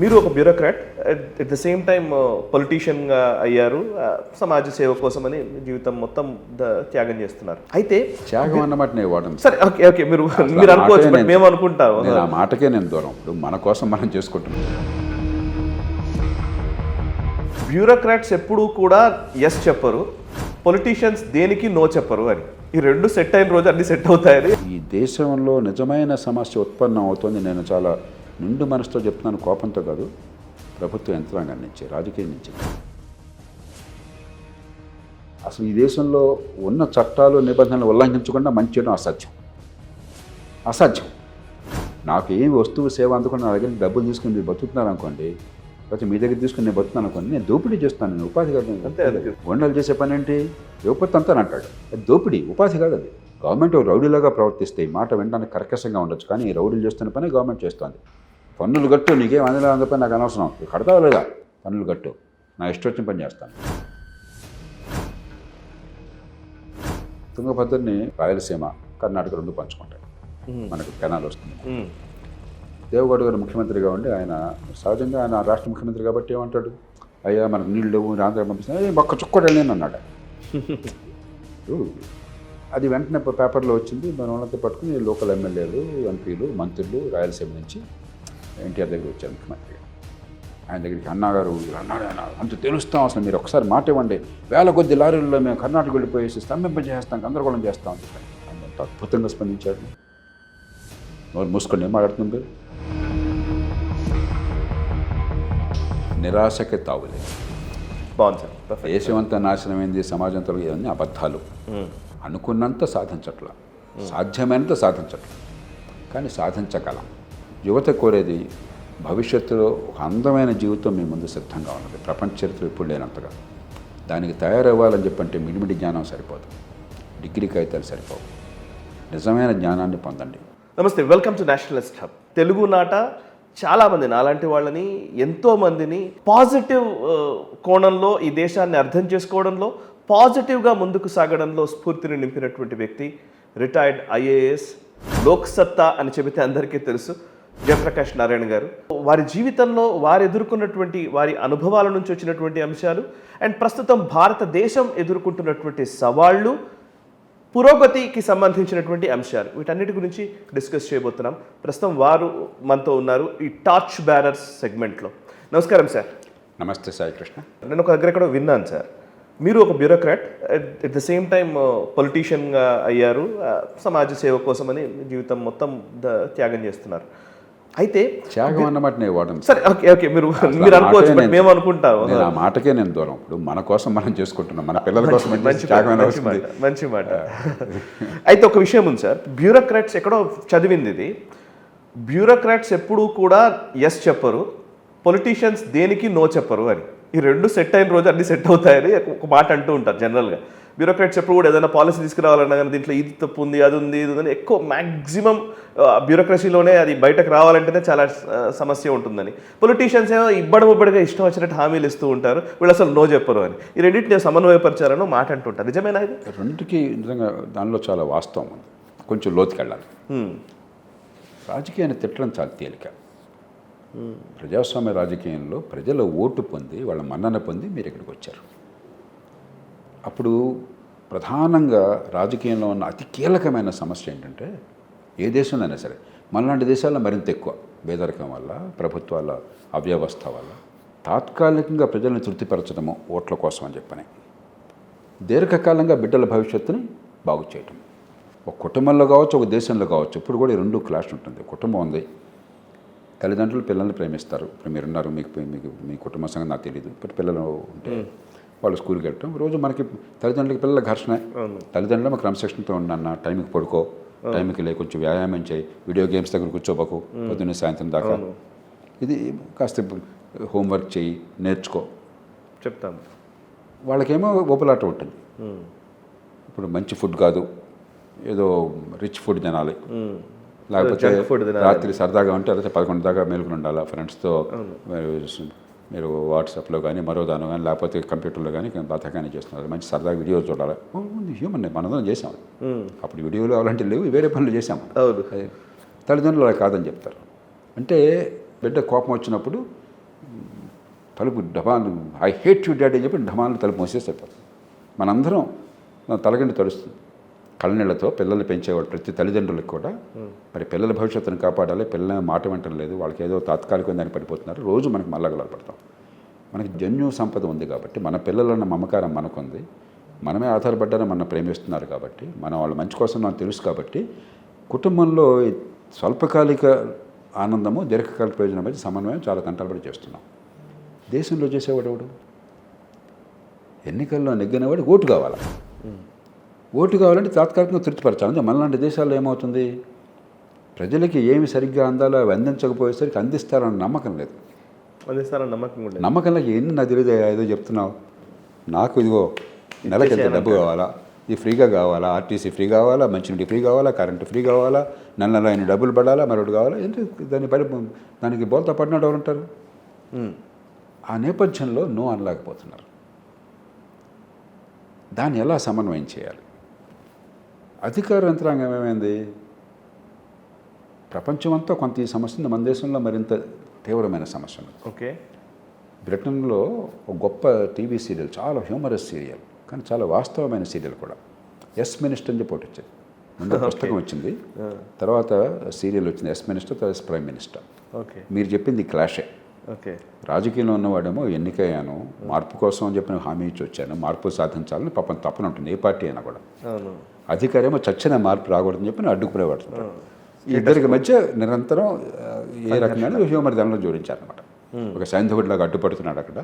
మీరు ఒక bureaucrat at the same time పొలిటీషియన్గా అయ్యారు. సమాజ సేవ కోసమని జీవితం మొత్తం త్యాగం చేస్తున్నారు. అయితే త్యాగం అన్నమాట నేను వాడను. సరే, ఓకే ఓకే, మీరు అనుకోవచ్చు, బట్ మేము అనుకుంటాము. ఆ మాటకే నేను దూరం. ఇప్పుడు మన కోసం మనం చేసుకుంటున్నాం. బ్యూరోక్రాట్స్ ఎప్పుడూ కూడా ఎస్ చెప్పరు, పొలిటీషియన్స్ దేనికి నో చెప్పరు అని. ఈ రెండు సెట్ అయిన రోజు అన్ని సెట్ అవుతాయని. ఈ దేశంలో నిజమైన సమస్య ఉత్పన్నం అవుతుంది. నేను చాలా నిండు మనసుతో చెప్తున్నాను, కోపంతో కాదు. ప్రభుత్వ యంత్రాంగం నుంచి, రాజకీయం నుంచి. అసలు ఈ దేశంలో ఉన్న చట్టాలు నిబంధనలు ఉల్లంఘించకుండా మంచి చేయడం అసాధ్యం. నాకు ఏమి వస్తువు సేవ అందుకుని నా దగ్గర డబ్బులు తీసుకుని మీరు బతుకుతున్నారు అనుకోండి, లేకపోతే మీ దగ్గర తీసుకుని నేను బతుకుతాను అనుకోండి, నేను దోపిడీ చేస్తాను. నేను ఉపాధి కాదు. వండలు చేసే పని ఏంటి? యువపతి అంతా అంటాడు. అది దోపిడీ, ఉపాధి కాదు. అది గవర్నమెంట్ రౌడీలాగా ప్రవర్తిస్తే ఈ మాట వినడానికి కర్కశంగా ఉండొచ్చు, కానీ ఈ రౌడీలు చేస్తున్న పని గవర్నమెంట్ చేస్తుంది. పన్నులు కట్టు, నీకేం అందపై నాకు అనవసరం, కడతావు లేదా పన్నులు కట్టు, నా ఇష్టం వచ్చిన పని చేస్తాను. తుంగభద్రని రాయలసీమ, కర్ణాటక రెండు పంచుకుంటాయి. మనకు కెనాల్ వస్తుంది. దేవగౌడ గారు ముఖ్యమంత్రిగా ఉండి ఆయన సహజంగా ఆయన రాష్ట్ర ముఖ్యమంత్రి కాబట్టి ఏమంటాడు, అయ్యా మనకు నీళ్ళు లేవు, ఆంధ్ర పంపిస్తాను, ఒక్క చుక్కడు వెళ్ళాను అన్నాడు. అది వెంటనే పేపర్లో వచ్చింది. మన వాళ్ళతో పట్టుకుని లోకల్ ఎమ్మెల్యేలు, ఎంపీలు, మంత్రులు రాయలసీమ నుంచి ఎన్టీఆర్ దగ్గర వచ్చారు ముఖ్యమంత్రిగా. ఆయన దగ్గరికి అన్నగారు అన్నాడు, అంత తెలుస్తాం, అసలు మీరు ఒకసారి మాట ఇవ్వండి, వేల కొద్ది లారీల్లో మేము కర్ణాటక వెళ్ళిపోయేసి స్తంభింపజేస్తాం, గందరగోళం చేస్తాం అని చెప్పారు. అంత అద్భుతంగా స్పందించాడు. నోరు మూసుకొని ఏం మాట్లాడుతుంది? నిరాశకి తావులేదు. బాగుంది సార్. దేశమంతా నాశనమైంది, సమాజంతో ఇవన్నీ అబద్ధాలు. అనుకున్నంత సాధించట్ల, సాధ్యమైనంత సాధించట్ల, కానీ సాధించగలం. యువత కోరేది భవిష్యత్తులో ఒక అందమైన జీవితం మీ ముందు సిద్ధంగా ఉన్నది. ప్రపంచ చరిత్ర ఎప్పుడు లేనంతగా. దానికి తయారవ్వాలని చెప్పంటే మిడిమిడి జ్ఞానం సరిపోదు, డిగ్రీ కాగితాలు సరిపోవు. నిజమైన జ్ఞానాన్ని పొందండి. నమస్తే, welcome to Nationalist hub. Telugu నాట చాలామంది నాలాంటి వాళ్ళని, ఎంతోమందిని పాజిటివ్ కోణంలో ఈ దేశాన్ని అర్థం చేసుకోవడంలో, పాజిటివ్గా ముందుకు సాగడంలో స్ఫూర్తిని నింపినటువంటి వ్యక్తి రిటైర్డ్ ఐఏఎస్, లోక్సత్తా అని చెబితే అందరికీ తెలుసు, జయప్రకాష్ నారాయణ గారు. వారి జీవితంలో వారు ఎదుర్కొన్నటువంటి వారి అనుభవాల నుంచి వచ్చినటువంటి అంశాలు, అండ్ ప్రస్తుతం భారతదేశం ఎదుర్కొంటున్నటువంటి సవాళ్ళు, పురోగతికి సంబంధించినటువంటి అంశాలు, వీటన్నిటి గురించి డిస్కస్ చేయబోతున్నాం. ప్రస్తుతం వారు మనతో ఉన్నారు ఈ టార్చ్ బ్యారర్స్ సెగ్మెంట్లో. నమస్కారం సార్. నమస్తే సాయి కృష్ణ. నేను ఒక దగ్గర కూడా విన్నాను సార్, మీరు ఒక bureaucrat at the same time పొలిటీషియన్గా అయ్యారు. సమాజ సేవ కోసమని జీవితం మొత్తం త్యాగం చేస్తున్నారు. అయితే త్యాగం అన్నమాట నేను వాడను. సరే, ఓకే ఓకే, మీరు అనుకోవచ్చు, బట్ మేము అనుకుంటాము. ఆ మాటకే నేను దూరం. ఇప్పుడు మన కోసం మనం చేసుకుంటున్నాం, మన పిల్లల కోసం. మంచి మాట. అయితే ఒక విషయం ఉంది సార్, బ్యూరోక్రాట్స్ ఎక్కడో చదివింది ఇది, బ్యూరోక్రాట్స్ ఎప్పుడూ కూడా ఎస్ చెప్పరు, పొలిటీషియన్స్ దేనికి నో చెప్పరు అని. ఈ రెండు సెట్ అయిన రోజు అన్ని సెట్ అవుతాయని ఒక మాట అంటూ ఉంటారు జనరల్గా. బ్యూరోక్రాట్స్ ఎప్పుడు కూడా ఏదైనా పాలసీ తీసుకురావాలన్నా కానీ దీంట్లో ఇది తప్పు ఉంది, అది ఉంది, ఇది ఉందని ఎక్కువ మ్యాక్సిమం బ్యూరోక్రసీలోనే అది బయటకు రావాలంటేనే చాలా సమస్య ఉంటుందని. పొలిటీషియన్స్ ఏమో ఇబ్బడిగా ఇష్టం వచ్చినట్టు హామీలు ఇస్తూ ఉంటారు, వీళ్ళు అసలు నో చెప్పరు అని. ఈ రెండింటిని సమన్వయపరిచారని మాట అంటుంటారు. నిజమేనా ఇది? రెండుకి నిజంగా దానిలో చాలా వాస్తవం ఉంది. కొంచెం లోతుకెళ్ళాలి. రాజకీయాన్ని తిట్టడం చాలా తేలిక. ప్రజాస్వామ్య రాజకీయంలో ప్రజల ఓటు పొంది, వాళ్ళ మన్నన పొంది మీరు ఇక్కడికి వచ్చారు. అప్పుడు ప్రధానంగా రాజకీయంలో ఉన్న అతి కీలకమైన సమస్య ఏంటంటే, ఏ దేశంలోనైనా సరే, మనలాంటి దేశాల్లో మరింత ఎక్కువ పేదరికం వల్ల, ప్రభుత్వాల అవ్యవస్థ వల్ల తాత్కాలికంగా ప్రజలను తృప్తిపరచడము ఓట్ల కోసం అని చెప్పని, దీర్ఘకాలంగా బిడ్డల భవిష్యత్తుని బాగు చేయటం. ఒక కుటుంబంలో కావచ్చు, ఒక దేశంలో కావచ్చు, ఇప్పుడు కూడా ఈ రెండు క్లాష్ ఉంటుంది. కుటుంబం ఉంది, తల్లిదండ్రులు పిల్లల్ని ప్రేమిస్తారు. ఇప్పుడు మీరున్నారు, మీ కుటుంబ సంగతి నాకు తెలియదు, బట్ పిల్లలు ఉంటే వాళ్ళు స్కూల్కి వెళ్ళటం, రోజు మనకి తల్లిదండ్రులకి పిల్లల ఘర్షణ. తల్లిదండ్రులు మాకు క్రమశిక్షణతో ఉండన్న, టైంకి పడుకో, టైంకి లే, కొంచెం వ్యాయామం చేయి, వీడియో గేమ్స్ దగ్గర కూర్చోబోకు పొద్దున్నే సాయంత్రం దాకా, ఇది కాస్త హోంవర్క్ చేయి, నేర్చుకో చెప్తాను. వాళ్ళకేమో ఊపలాట ఉంటుంది. ఇప్పుడు మంచి ఫుడ్ కాదు, ఏదో రిచ్ ఫుడ్ తినాలి, లేకపోతే రాత్రి సరదాగా ఉంటే అదే 11 దాకా మేలుకుని ఉండాలి ఫ్రెండ్స్తో. మీరు వాట్సాప్లో కానీ మరో దానిలో కానీ లేకపోతే కంప్యూటర్లో కానీ బతకాన్ని చేస్తున్నారు. మంచి సరదాగా వీడియోలు చూడాలి. హ్యూమన్ మనందరం చేసాం. అప్పుడు వీడియోలు అలాంటివి లేవు, వేరే పనులు చేసాము. తల్లిదండ్రులు అలా కాదని చెప్తారు. అంటే బిడ్డ కోపం వచ్చినప్పుడు తలుపు ఢమాలు ఐ హేట్ యూ డాడీ అని చెప్పి ఢమాలు తలుపు మూసేసి అయిపోతుంది. మనందరం తలగండి తడుస్తుంది. కళ్ళనీళ్లతో పిల్లల్ని పెంచేవాళ్ళు ప్రతి తల్లిదండ్రులకు కూడా మరి పిల్లల భవిష్యత్తును కాపాడాలి. పిల్లల మాట వింటం లేదు, వాళ్ళకి ఏదో తాత్కాలికమైన దాన్ని పడిపోతున్నారు. రోజు మనకు మల్లగలాలు పడతాం. మనకి జన్యు సంపద ఉంది కాబట్టి, మన పిల్లలన్న మమకారం మనకుంది, మనమే ఆధారపడ్డారని మన ప్రేమిస్తున్నారు కాబట్టి, మన వాళ్ళ మంచి కోసం నాకు తెలుసు కాబట్టి, కుటుంబంలో స్వల్పకాలిక ఆనందము దీర్ఘకాలిక ప్రయోజనం మధ్య సమన్వయం చాలా కంటాలబడి చేస్తున్నాం. దేశంలో చేసేవాడు ఎవడు? ఎన్నికల్లో నెగ్గినవాడు ఓటు కావాలి. ఓటు కావాలంటే తాత్కాలికంగా తృప్తిపరచాలి. మనలాంటి దేశాల్లో ఏమవుతుంది, ప్రజలకి ఏమి సరిగ్గా అందాలో అవి అందించకపోయేసరికి అందిస్తారన్న నమ్మకం లేదు. అందిస్తారన్న నమ్మకం కూడా లేదు. నమ్మకంలో ఎన్ని నాకు తెలియదు, ఏదో చెప్తున్నావు, నాకు ఇదిగో నెలకి ఎంత డబ్బు కావాలా, ఇది ఫ్రీగా కావాలా, ఆర్టీసీ ఫ్రీ కావాలా, మంచినీటి ఫ్రీ కావాలా, కరెంటు ఫ్రీ కావాలా, నెల అయిన డబ్బులు పడాలా, మరొకటి కావాలా, ఏంటి దానికి బోల్తా పడినాడు ఎవరు ఉంటారు? ఆ నేపథ్యంలో నో అనలేకపోతున్నారు. దాన్ని ఎలా సమన్వయం చేయాలి? అధికార యంత్రాంగం ఏమైంది? ప్రపంచమంతా కొంత ఈ సమస్యను, మన దేశంలో మరింత తీవ్రమైన సమస్య ఉంది. ఓకే. బ్రిటన్లో ఒక గొప్ప టీవీ సీరియల్, చాలా హ్యూమరస్ సీరియల్ కానీ చాలా వాస్తవమైన సీరియల్ కూడా, ఎస్ మినిస్టర్ అని చెప్పి ఒకటి వచ్చింది. ముందు పుస్తకం వచ్చింది, తర్వాత సీరియల్ వచ్చింది, ఎస్ మినిస్టర్, తర్వాత ఎస్ ప్రైమ్ మినిస్టర్. ఓకే. మీరు చెప్పింది క్లాషే. ఓకే. రాజకీయంలో ఉన్నవాడేమో ఎన్నికయ్యాను, మార్పు కోసం అని చెప్పిన హామీ ఇచ్చి వచ్చాను, మార్పు సాధించాలని పాపం తప్పన ఉంటుంది, ఏ పార్టీ అయినా కూడా. అధికారేమో చచ్చిన మార్పు రాకూడదని చెప్పి అడ్డుకునేవాడు. ఈ ఇద్దరికి మధ్య నిరంతరం ఏ రకమైన హ్యూమర్ దానిలో జోడించారనమాట. ఒక సైంధవుడిలాగా అడ్డుపడుతున్నాడు అక్కడ,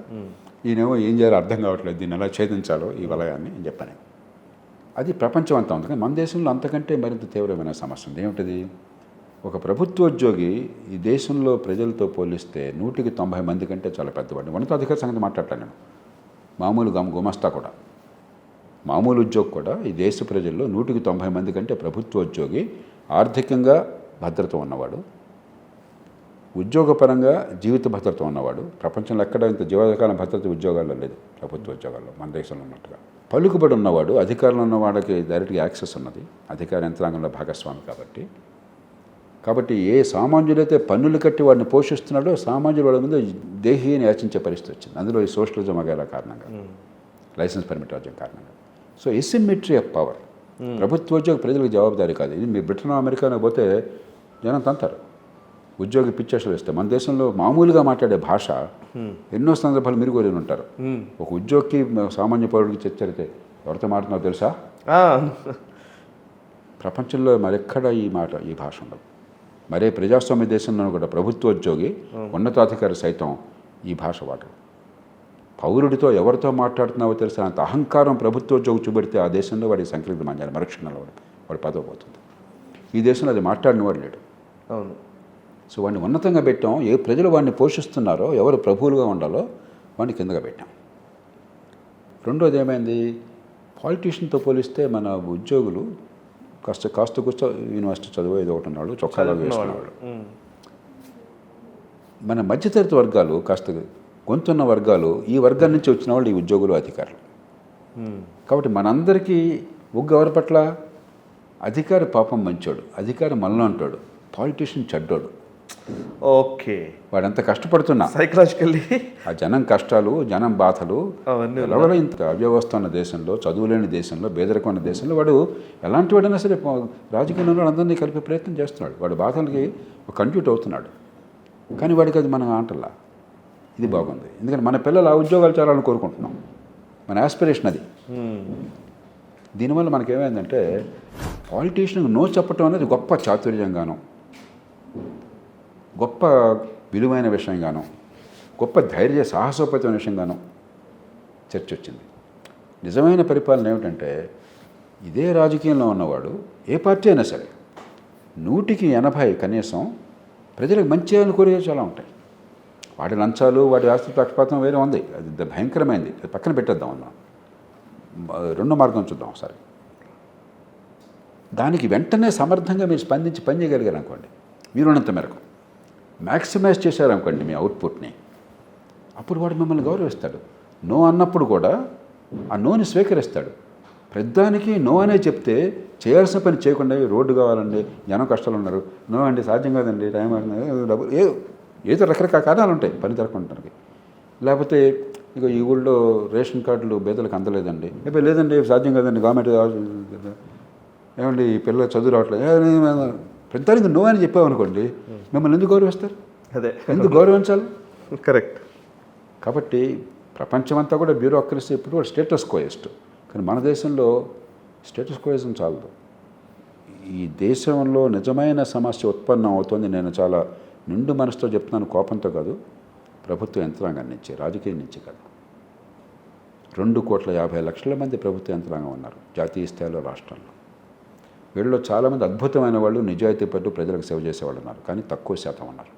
ఈయనేమో ఏం చేయాలో అర్థం కావట్లేదు, దీన్ని ఎలా ఛేదించాలో ఈ వలయాన్ని అని చెప్పాను. అది ప్రపంచం అంతా ఉంది. కానీ మన దేశంలో అంతకంటే మరింత తీవ్రమైన సమస్య ఉంది. ఏమిటిది? ఒక ప్రభుత్వోద్యోగి ఈ దేశంలో ప్రజలతో పోలిస్తే 190 మంది కంటే చాలా పెద్దవాడిని. ఉన్నతాధికారి సంగతి మాట్లాడతాను నేను. మామూలు గుమస్తా కూడా, మామూలు ఉద్యోగి కూడా ఈ దేశ ప్రజల్లో 190 మంది కంటే ప్రభుత్వోద్యోగి ఆర్థికంగా భద్రత ఉన్నవాడు, ఉద్యోగపరంగా జీవిత భద్రత ఉన్నవాడు. ప్రపంచంలో ఎక్కడ ఇంత జీవకాల భద్రత ఉద్యోగాల్లో లేదు, ప్రభుత్వ ఉద్యోగాల్లో మన దేశంలో ఉన్నట్టుగా. పలుకుబడి ఉన్నవాడు, అధికారంలో ఉన్నవాడికి డైరెక్ట్గా యాక్సెస్ ఉన్నది, అధికార యంత్రాంగంలో భాగస్వామి కాబట్టి ఏ సామాన్యుడైతే పన్నులు కట్టి వాడిని పోషిస్తున్నాడో సామాన్యుడు వాడి ముందు దేహీని యాచించే పరిస్థితి వచ్చింది. అందులో ఈ సోషలిజం అగేలా కారణంగా, లైసెన్స్ పర్మిట్ రాజ్యం కారణంగా. So asymmetry of power. ప్రభుత్వోద్యోగి ప్రజలకు జవాబుదారీ కాదు. ఇది మీ బ్రిటన్ అమెరికాలో పోతే జనం తంతారు, ఉద్యోగి పిచ్చేషలు వేస్తే. మన దేశంలో మామూలుగా మాట్లాడే భాష ఎన్నో సందర్భాలు మీరు కూడా ఉంటారు. ఒక ఉద్యోగికి సామాన్య పౌరుడికి చర్చరితే ఎవరితో మాట్లాడుతున్నారో తెలుసా? ప్రపంచంలో మరెక్కడ ఈ భాష ఉండదు. మరే ప్రజాస్వామ్య దేశంలో కూడా ప్రభుత్వోద్యోగి, ఉన్నతాధికారి సైతం ఈ భాష వాడరు. పౌరుడితో ఎవరితో మాట్లాడుతున్నావో తెలిసిన అంత అహంకారం ప్రభుత్వోద్యోగి చూపెడితే ఆ దేశంలో వాడి సంక్లిష్టం మాన్యాలి, మరుక్షణంలో వాడి పదవి పోతుంది. ఈ దేశంలో అది మాట్లాడిన వాడు లేడు. అవును. సో వాడిని ఉన్నతంగా పెట్టాం. ఏ ప్రజలు వాడిని పోషిస్తున్నారో, ఎవరు ప్రభువులుగా ఉండాలో వాడిని కిందగా పెట్టాం. రెండోది ఏమైంది, పాలిటీషియన్తో పోలిస్తే మన ఉద్యోగులు కాస్త కూర్చో యూనివర్సిటీ చదువు ఏదో ఒకటి ఉన్నాడు, చొక్కాలో వేసుకునేవాడు. మన మధ్యతరగతి వర్గాలు, కాస్త గొంతున్న వర్గాలు, ఈ వర్గాల నుంచి వచ్చిన వాళ్ళు ఈ ఉద్యోగులు, అధికారులు. కాబట్టి మనందరికీ ఎవరి పట్ల? అధికారి పాపం మంచోడు, అధికారి మనలో అంటాడు, పాలిటీషియన్ చెడ్డోడు. ఓకే. వాడంత కష్టపడుతున్నా సైకలాజికల్లీ ఆ జనం కష్టాలు, జనం బాధలు, ఎవరో ఇంత అవ్యవస్థ ఉన్న దేశంలో, చదువులేని దేశంలో, పేదరికం ఉన్న దేశంలో వాడు ఎలాంటి వాడైనా సరే రాజకీయంలో అందరినీ కలిపే ప్రయత్నం చేస్తున్నాడు. వాడు బాధలకి కంట్యూట్ అవుతున్నాడు. కానీ వాడికి అది మనం ఆంటల్లా. ఇది బాగుంది, ఎందుకంటే మన పిల్లలు ఆ ఉద్యోగాలు చేయాలని కోరుకుంటున్నాం, మన ఆస్పిరేషన్ అది. దీనివల్ల మనకేమైందంటే పాలిటీషియన్కి నో చెప్పటం అనేది గొప్ప చాతుర్యంగాను, గొప్ప విలువైన విషయంగాను, గొప్ప ధైర్య సాహసోపేతమైన విషయంగాను చర్చ వచ్చింది. నిజమైన పరిపాలన ఏమిటంటే ఇదే రాజకీయంలో ఉన్నవాడు, ఏ పార్టీ అయినా సరే 100కి 80 కనీసం ప్రజలకు మంచి చేయాలని కోరిక చాలా ఉంటాయి. వాటి లంచాలు, వాటి ఆస్తి పక్షపాతం వేరే ఉంది, అది భయంకరమైంది, అది పక్కన పెట్టేద్దాం. అన్నా రెండో మార్గం చూద్దాం ఒకసారి. దానికి వెంటనే సమర్థంగా మీరు స్పందించి పని చేయగలిగారు అనుకోండి, మీరున్నంత మేరకు మ్యాక్సిమైజ్ చేశారనుకోండి మీ అవుట్పుట్ని, అప్పుడు వాడు మిమ్మల్ని గౌరవిస్తాడు. నో అన్నప్పుడు కూడా ఆ నోని స్వీకరిస్తాడు. ప్రతిదానికి నో అనే చెప్తే చేయాల్సిన పని చేయకుండా, రోడ్డు కావాలండి, జనం కష్టాలు ఉన్నారు, నో అండి సాధ్యం కాదండి, టైం డబ్బులు ఏదో రకరకాల కారణాలు ఉంటాయి పని జరగడానికి. లేకపోతే ఇక ఈ ఊళ్ళో రేషన్ కార్డులు పేదలకు అందలేదండి, లేదండి సాధ్యం కదండి గవర్నమెంట్ ఏమండి ఈ పిల్లలు చదువు రావట్లేదు, ప్రతిదానికి నువ్వు అని చెప్పావనుకోండి, మిమ్మల్ని ఎందుకు గౌరవిస్తారు? అదే ఎందుకు గౌరవించాలి? కరెక్ట్. కాబట్టి ప్రపంచమంతా కూడా బ్యూరోక్రసీ ఇప్పుడు కూడా స్టేటస్ కోయిస్ట్, కానీ మన దేశంలో స్టేటస్ కోయిజం చాలదు. ఈ దేశంలో నిజమైన సమస్య ఉత్పన్నం అవుతుంది. నేను చాలా నిండు మనసుతో చెప్తున్నాను, కోపంతో కాదు, ప్రభుత్వ యంత్రాంగం నుంచి, రాజకీయం నుంచి కాదు. 2,50,00,000 మంది ప్రభుత్వ యంత్రాంగం ఉన్నారు జాతీయ స్థాయిలో, రాష్ట్రంలో. వీళ్ళలో చాలామంది అద్భుతమైన వాళ్ళు, నిజాయితీ పట్టు ప్రజలకు సేవ చేసేవాళ్ళు ఉన్నారు, కానీ తక్కువ శాతం ఉన్నారు.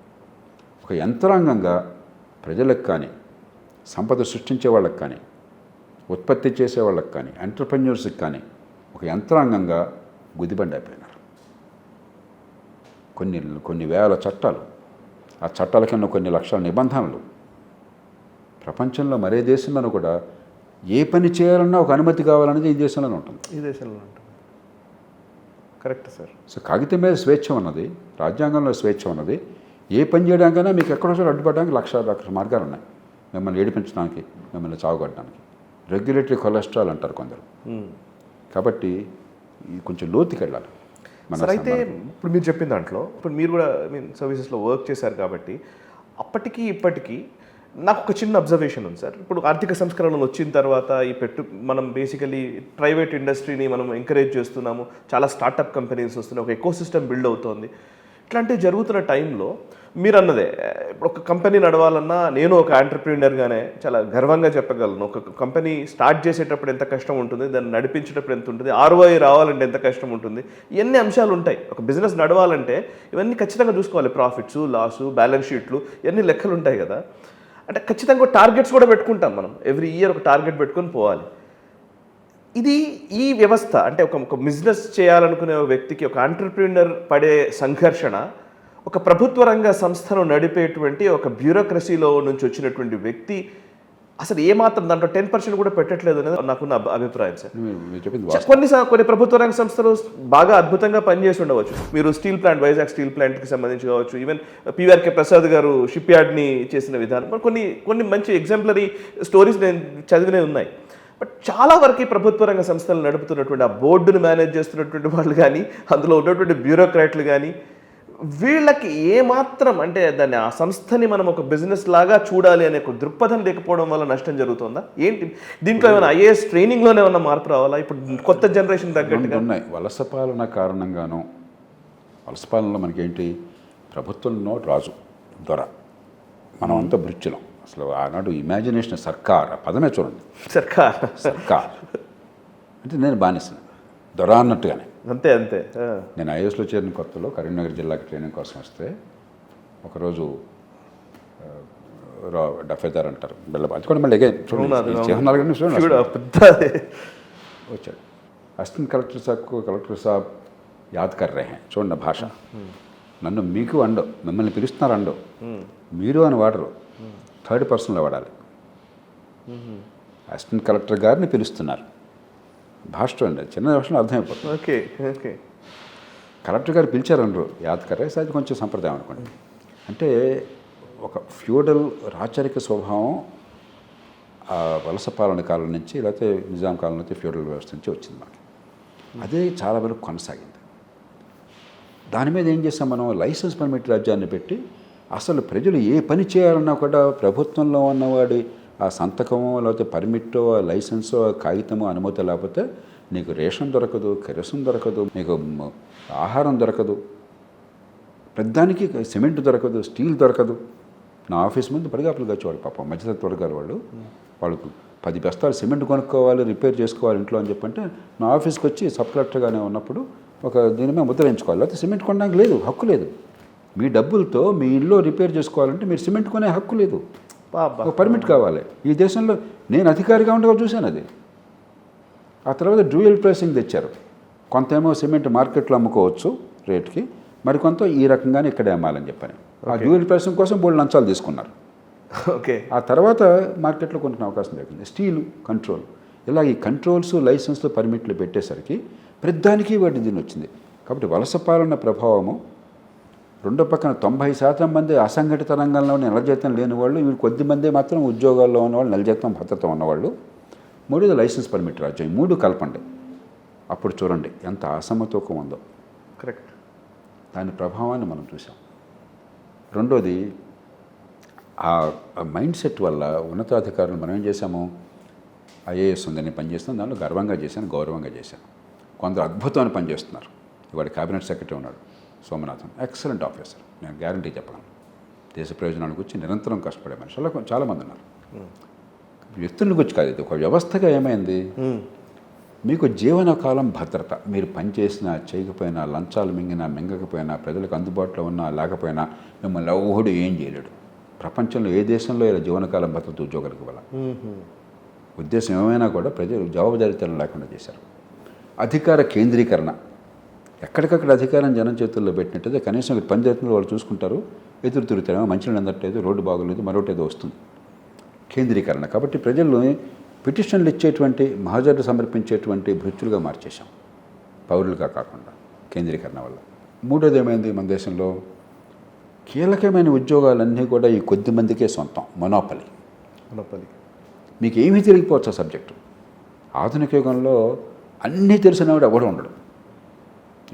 ఒక యంత్రాంగంగా ప్రజలకు కానీ, సంపద సృష్టించే వాళ్ళకి కానీ, ఉత్పత్తి చేసే వాళ్ళకి కానీ, ఎంటర్ప్రెన్యూర్స్కి కానీ ఒక యంత్రాంగంగా గుదిబండి అయిపోయినారు. కొన్ని వేల చట్టాలు, ఆ చట్టాల కింద కొన్ని లక్షల నిబంధనలు. ప్రపంచంలో మరే దేశంలోనూ కూడా ఏ పని చేయాలన్నా ఒక అనుమతి కావాలనేది ఈ దేశంలోనే ఉంటుంది. ఈ దేశంలో ఉంటుంది. Correct sir. సో కాగితం మీద స్వేచ్ఛ ఉన్నది, రాజ్యాంగంలో స్వేచ్ఛ ఉన్నది. ఏ పని చేయడానికైనా మీకు ఎక్కడోసారి అడ్డుపడడానికి లక్ష మార్గాలు ఉన్నాయి. మిమ్మల్ని ఏడిపించడానికి, మిమ్మల్ని చావుగొట్టడానికి. రెగ్యులేటరీ కొలెస్ట్రాల్ అంటారు కొందరు. కాబట్టి కొంచెం లోతుకి వెళ్ళాలి. సార్ అయితే ఇప్పుడు మీరు చెప్పిన దాంట్లో, ఇప్పుడు మీరు కూడా సర్వీసెస్లో వర్క్ చేశారు కాబట్టి అప్పటికి ఇప్పటికీ నాకు ఒక చిన్న అబ్జర్వేషన్ ఉంది సార్. ఇప్పుడు ఆర్థిక సంస్కరణలు వచ్చిన తర్వాత మనం బేసికలీ ప్రైవేట్ ఇండస్ట్రీని మనం ఎంకరేజ్ చేస్తున్నాము, చాలా స్టార్టప్ కంపెనీస్ వస్తున్నాయి, ఒక ఎకో సిస్టమ్ బిల్డ్ అవుతోంది. ఇట్లాంటివి జరుగుతున్న టైంలో మీరు అన్నదే, ఇప్పుడు ఒక కంపెనీ నడవాలన్నా నేను ఒక ఆంటర్ప్రీనర్గానే చాలా గర్వంగా చెప్పగలను. ఒక కంపెనీ స్టార్ట్ చేసేటప్పుడు ఎంత కష్టం ఉంటుంది, దాన్ని నడిపించేటప్పుడు ఎంత ఉంటుంది, ROI రావాలంటే ఎంత కష్టం ఉంటుంది, ఇవన్నీ అంశాలు ఉంటాయి. ఒక బిజినెస్ నడవాలంటే ఇవన్నీ ఖచ్చితంగా చూసుకోవాలి. ప్రాఫిట్స్, లాసు, బ్యాలెన్స్ షీట్లు, ఇవన్నీ లెక్కలు ఉంటాయి కదా. అంటే ఖచ్చితంగా టార్గెట్స్ కూడా పెట్టుకుంటాం మనం. ఎవ్రీ ఇయర్ ఒక టార్గెట్ పెట్టుకొని పోవాలి. ఈ వ్యవస్థ అంటే ఒక బిజినెస్ చేయాలనుకునే వ్యక్తికి, ఒక ఆంటర్ప్రీనర్ పడే సంఘర్షణ, ఒక ప్రభుత్వ రంగ సంస్థను నడిపేటువంటి ఒక బ్యూరోక్రసీలో నుంచి వచ్చినటువంటి వ్యక్తి అసలు ఏమాత్రం దాంట్లో 10% కూడా పెట్టట్లేదు అనేది నాకున్న అభిప్రాయం సార్. కొన్ని ప్రభుత్వ రంగ సంస్థలు బాగా అద్భుతంగా పనిచేసి ఉండవచ్చు. మీరు స్టీల్ ప్లాంట్, వైజాగ్ స్టీల్ ప్లాంట్కి సంబంధించి కావచ్చు, ఈవెన్ PRK ప్రసాద్ గారు షిప్ యార్డ్ని చేసిన విధానం, కొన్ని మంచి ఎగ్జాంపులరీ స్టోరీస్ నేను చదివినే ఉన్నాయి. బట్ చాలా వరకు ప్రభుత్వ రంగ సంస్థలు నడుపుతున్నటువంటి ఆ బోర్డును మేనేజ్ చేస్తున్నటువంటి వాళ్ళు కానీ, అందులో ఉన్నటువంటి బ్యూరోక్రాట్లు కానీ, వీళ్ళకి ఏమాత్రం అంటే దాన్ని, ఆ సంస్థని మనం ఒక బిజినెస్ లాగా చూడాలి అనే ఒక దృక్పథం లేకపోవడం వల్ల నష్టం జరుగుతుందా ఏంటి? దీంట్లో ఏమైనా IAS ట్రైనింగ్లోనే ఏమైనా మార్పు రావాలా? ఇప్పుడు కొత్త జనరేషన్ తగ్గట్టుగా ఉన్నాయి. వలస పాలన కారణంగాను, వలస పాలనలో మనకేంటి, ప్రభుత్వంలో రాజు, దొర, మనం అంతా భృత్యులం. అసలు ఆనాడు ఇమాజినేషన్ సర్కార్, ఆ పదమే చూడండి, సర్కార్ అంటే నేను బానిసను, దొర అన్నట్టుగానే. అంతే. నేను IASలో చేరిన కొత్తలో కరీంనగర్ జిల్లాకి ట్రైనింగ్ కోసం వస్తే ఒకరోజు డఫేదార్ అంటారు, అది కూడా మళ్ళీ వచ్చాడు. అసిస్టెంట్ కలెక్టర్ సాబ్ యాద్ కర్ రహే హై, చూడండి భాష. నన్ను మీకు అండవు, మిమ్మల్ని పిలుస్తున్నారు అండవు, మీరు అని వాడరు, థర్డ్ పర్సన్లో వాడాలి. అసిస్టెంట్ కలెక్టర్ గారిని పిలుస్తున్నారు, భాష చూడండి, చిన్న భాషలో అర్థమైపోతుంది. ఓకే. కలెక్టర్ గారు పిలిచారనరు, యాద్ కర్రే, అది కొంచెం సంప్రదాయం అనుకోండి. అంటే ఒక ఫ్యూడల్ రాచరిక స్వభావం ఆ వలస పాలన కాలం నుంచి, లేకపోతే నిజాం కాలం నుంచి, ఫ్యూడల్ వ్యవస్థ నుంచి వచ్చింది మనకి. అదే చాలా వరకు కొనసాగింది. దాని మీద ఏం చేస్తాం మనం, లైసెన్స్ పర్మిట్ రాజ్యాన్ని పెట్టి అసలు ప్రజలు ఏ పని చేయాలన్నా కూడా ప్రభుత్వంలో ఉన్నవాడి ఆ సంతకమో, లేకపోతే పర్మిట్టో, లైసెన్సో, కాగితమో, అనుమతి లేకపోతే నీకు రేషన్ దొరకదు, కెరసం దొరకదు, నీకు ఆహారం దొరకదు, పెద్దానికి సిమెంట్ దొరకదు, స్టీల్ దొరకదు. నా ఆఫీస్ ముందు పడిగాపులు వచ్చేవాడు పాపం మధ్యతరగతి వర్గాల వాళ్ళకు 10 బస్తాలు సిమెంట్ కొనుక్కోవాలి, రిపేర్ చేసుకోవాలి ఇంట్లో అని చెప్పంటే, నా ఆఫీస్కి వచ్చి సబ్ కలెక్టర్గానే ఉన్నప్పుడు ఒక దీని మీద ముద్ర వేయించుకోవాలి, లేకపోతే సిమెంట్ కొనడానికి లేదు, హక్కు లేదు. మీ డబ్బులతో మీ ఇల్లు రిపేర్ చేసుకోవాలంటే మీరు సిమెంట్ కొనే హక్కు లేదు, ఒక పర్మిట్ కావాలి. ఈ దేశంలో నేను అధికారిగా ఉండగా చూశాను అది. ఆ తర్వాత డ్యూయల్ ప్రైసింగ్ తెచ్చారు. కొంతేమో సిమెంట్ మార్కెట్లో అమ్ముకోవచ్చు రేట్కి, మరికొంత ఈ రకంగానే ఇక్కడే అమ్మాలని చెప్పని. ఆ డ్యూయల్ ప్రైసింగ్ కోసం బోల్డ్ లంచాలు తీసుకున్నారు. ఆ తర్వాత మార్కెట్లో కొనుక్కునే అవకాశం దొరికింది. స్టీలు కంట్రోల్, ఇలా ఈ కంట్రోల్స్, లైసెన్స్లు, పర్మిట్లు పెట్టేసరికి ప్రతిదానికి వాటి దీని వచ్చింది. కాబట్టి వలస పాలన ప్రభావము రెండో పక్కన 90% మంది అసంఘటిత రంగంలో నెల జీతం లేని వాళ్ళు, వీళ్ళు కొద్ది మంది మాత్రం ఉద్యోగాల్లో ఉన్నవాళ్ళు, నెల జీతం భద్రత ఉన్నవాళ్ళు. మూడోది లైసెన్స్ పర్మిట్ రాజ్యం. ఈ మూడు కలపండి, అప్పుడు చూడండి ఎంత అసమతూకం ఉందో. కరెక్ట్. దాని ప్రభావాన్ని మనం చూసాం. రెండోది ఆ మైండ్ సెట్ వల్ల ఉన్నతాధికారులు మనం ఏం చేశాము, ఐఏఎస్ ఉంది, నేను పనిచేస్తాను, దానిలో గర్వంగా చేశాను, గౌరవంగా చేశాను. కొందరు అద్భుతమైన పని చేస్తున్నారు. ఇవాళ క్యాబినెట్ సెక్రటరీ ఉన్నాడు సోమనాథన్, ఎక్సలెంట్ ఆఫీసర్, నేను గ్యారంటీ చెప్పగలను. దేశ ప్రయోజనాల గురించి నిరంతరం కష్టపడే మనుషులు చాలామంది ఉన్నారు. వ్యక్తుల గురించి కాదు, ఇది ఒక వ్యవస్థగా ఏమైంది, మీకు జీవనకాలం భద్రత. మీరు పనిచేసినా చేయకపోయినా, లంచాలు మింగకపోయినా, ప్రజలకు అందుబాటులో ఉన్నా లేకపోయినా, మిమ్మల్ని ఎవడు ఏం చేయలేడు. ప్రపంచంలో ఏ దేశంలో ఇలా జీవనకాలం భద్రత ఉద్యోగాలకు ఇవ్వాలి. ఉద్దేశం ఏమైనా కూడా ప్రజలు జవాబుదారీతనం లేకుండా చేశారు. అధికార కేంద్రీకరణ, ఎక్కడికక్కడ అధికారం జనం చేతుల్లో పెట్టినట్టయితే కనీసం మీరు పని చేతుల్లో వాళ్ళు చూసుకుంటారు. ఎదురు తిరుగుతారేమో, మంచినీళ్ళు అందట్లేదు, రోడ్డు బాగోలేదు, మరొకటి ఏదో వస్తుంది. కేంద్రీకరణ, కాబట్టి ప్రజలు పిటిషన్లు ఇచ్చేటువంటి, మహాజర్లు సమర్పించేటువంటి భృత్యులుగా మార్చేశాం, పౌరులుగా కాకుండా, కేంద్రీకరణ వల్ల. మూడోది ఏమైంది, మన దేశంలో కీలకమైన ఉద్యోగాలన్నీ కూడా ఈ కొద్ది మందికే సొంతం, మొనోపలి. మీకు ఏమీ తెలియకపోవచ్చు ఆ సబ్జెక్టు. ఆధునిక యుగంలో అన్నీ తెలిసినవాడు ఎవడు ఉండడు.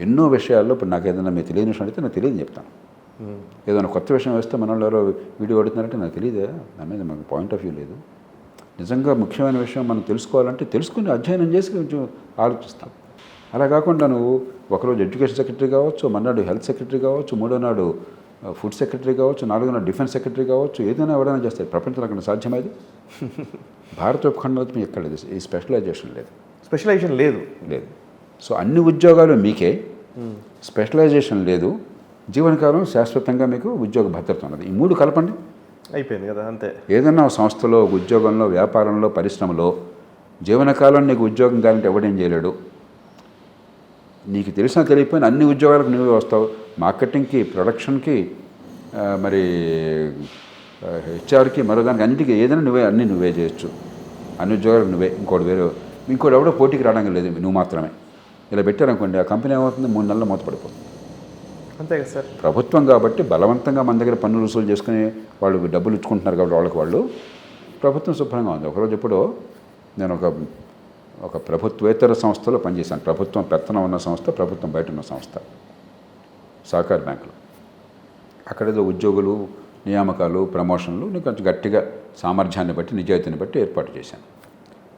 ఎన్నో విషయాల్లో ఇప్పుడు నాకు ఏదైనా మీకు తెలియని విషయం అడిగితే నాకు తెలియదు చెప్తాను. ఏదైనా కొత్త విషయం వేస్తే మన వాళ్ళు ఎవరో వీడియో అడుగుతున్నారంటే నాకు తెలియదే, దాని మీద మనకు పాయింట్ ఆఫ్ వ్యూ లేదు. నిజంగా ముఖ్యమైన విషయం మనం తెలుసుకోవాలంటే తెలుసుకుని అధ్యయనం చేసి కొంచెం ఆలోచిస్తాం. అలా కాకుండా నువ్వు ఒకరోజు ఎడ్యుకేషన్ సెక్రటరీ కావచ్చు, మన్నాడు హెల్త్ సెక్రటరీ కావచ్చు, మూడో నాడు ఫుడ్ సెక్రటరీ కావచ్చు, నాలుగో నాడు డిఫెన్స్ సెక్రటరీ కావచ్చు, ఏదైనా ఎవరైనా చేస్తారు. ప్రపంచంలో అక్కడ సాధ్యమైంది. భారత ఉపఖండంలో మీకు ఎక్కడ లేదు, ఈ స్పెషలైజేషన్ లేదు. సో అన్ని ఉద్యోగాలు మీకే, స్పెషలైజేషన్ లేదు, జీవనకాలం శాశ్వతంగా మీకు ఉద్యోగ భద్రత ఉన్నది. ఈ మూడు కలపండి, అయిపోయింది కదా, అంతే. ఏదన్నా సంస్థలో, ఉద్యోగంలో, వ్యాపారంలో, పరిశ్రమలో జీవనకాలం నీకు ఉద్యోగం కావాలంటే ఎవడేం చేయలేడు. నీకు తెలిసినా తెలియకపోయినా అన్ని ఉద్యోగాలకు నువ్వే వస్తావు. మార్కెటింగ్కి, ప్రొడక్షన్కి, మరి హెచ్ఆర్కి, మరో దానికి అన్నిటికీ ఏదైనా అన్నీ నువ్వే చేయొచ్చు. అన్ని ఉద్యోగాలకు నువ్వే, ఇంకోటి ఎవడో పోటీకి రావడం లేదు, నువ్వు మాత్రమే. ఇలా పెట్టారనుకోండి, ఆ కంపెనీ ఏమవుతుంది, 3 నెలల్లో మూతపడిపోతుంది. అంతే కదా సార్. ప్రభుత్వం కాబట్టి బలవంతంగా మన దగ్గర పన్నులు వసూలు చేసుకుని వాళ్ళు డబ్బులు ఇచ్చుకుంటున్నారు కాబట్టి వాళ్ళు ప్రభుత్వం శుభ్రంగా ఉంది. ఒకరోజు ఎప్పుడో నేను ఒక ప్రభుత్వేతర సంస్థలో పనిచేశాను. ప్రభుత్వం పెత్తనం ఉన్న సంస్థ, ప్రభుత్వం బయట ఉన్న సంస్థ, సహకార బ్యాంకులు. అక్కడేదో ఉద్యోగులు, నియామకాలు, ప్రమోషన్లు నేను కొంచెం గట్టిగా సామర్థ్యాన్ని బట్టి, నిజాయితీని బట్టి ఏర్పాటు చేశాను.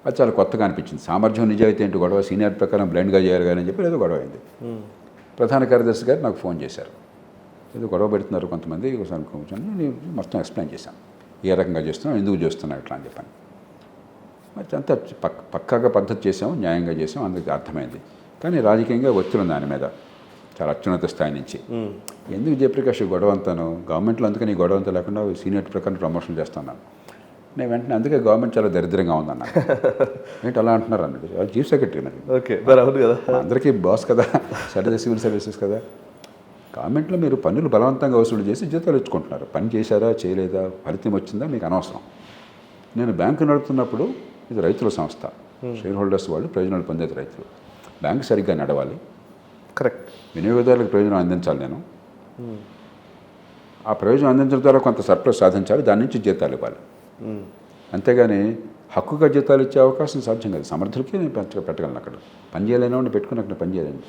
అది చాలా కొత్తగా అనిపించింది. సామర్థ్యం, నిజాయితీ ఏంటి గొడవ, సీనియర్ ప్రకారం బ్లైండ్గా చేయాలి కానీ అని చెప్పి ఏదో గొడవ అయింది. ప్రధాన కార్యదర్శి గారు నాకు ఫోన్ చేశారు, ఏదో గొడవ పెడుతున్నారు కొంతమంది, ఒకసారి కూర్చొని నేను మొత్తం ఎక్స్ప్లెయిన్ చేశాను, ఏ రకంగా చేస్తున్నాం, ఎందుకు చేస్తున్నాం ఇట్లా అని చెప్పాను. మరి అంతా పక్కాగా పద్ధతి చేసాం, న్యాయంగా చేసాం, అందుకు అర్థమైంది. కానీ రాజకీయంగా ఒత్తిడి దాని మీద చాలా అత్యున్నత స్థాయి నుంచి. ఎందుకు జయప్రకాష్ గొడవ అంతాను, గవర్నమెంట్లో అందుకని ఈ గొడవ అంతా లేకుండా సీనియర్ ప్రకారం ప్రమోషన్ చేస్తున్నాను నేను. వెంటనే అందుకే గవర్నమెంట్ చాలా దరిద్రంగా ఉందన్నా. ఏంటి అలా అంటున్నారు అన్నట్టు, చీఫ్ సెక్రటరీ నాకు. ఓకే, అవును కదా, అందరికీ బాస్ కదా, సర్వీస్ సివిల్ సర్వీసెస్ కదా. గవర్నమెంట్లో మీరు పన్నులు బలవంతంగా వసూలు చేసి జీతాలు ఇచ్చుకుంటున్నారు. పని చేశారా చేయలేదా, ఫలితం వచ్చిందా మీకు అనవసరం. నేను బ్యాంకు నడుపుతున్నప్పుడు ఇది రైతుల సంస్థ, షేర్ హోల్డర్స్ వాళ్ళు ప్రయోజనాలు పొందేది రైతులు. బ్యాంకు సరిగ్గా నడవాలి, కరెక్ట్, వినియోగదారులకు ప్రయోజనం అందించాలి. నేను ఆ ప్రయోజనం అందించడం ద్వారా కొంత సర్ప్లస్ సాధించాలి, దాని నుంచి జీతాలు ఇవ్వాలి. అంతేగాని హక్కుగా జీతాలు ఇచ్చే అవకాశం సాధ్యం కాదు. సమర్థులకి నేను పెట్టగలను, అక్కడ పని చేయలేని వాడిని పెట్టుకుని అక్కడ పని చేయలేని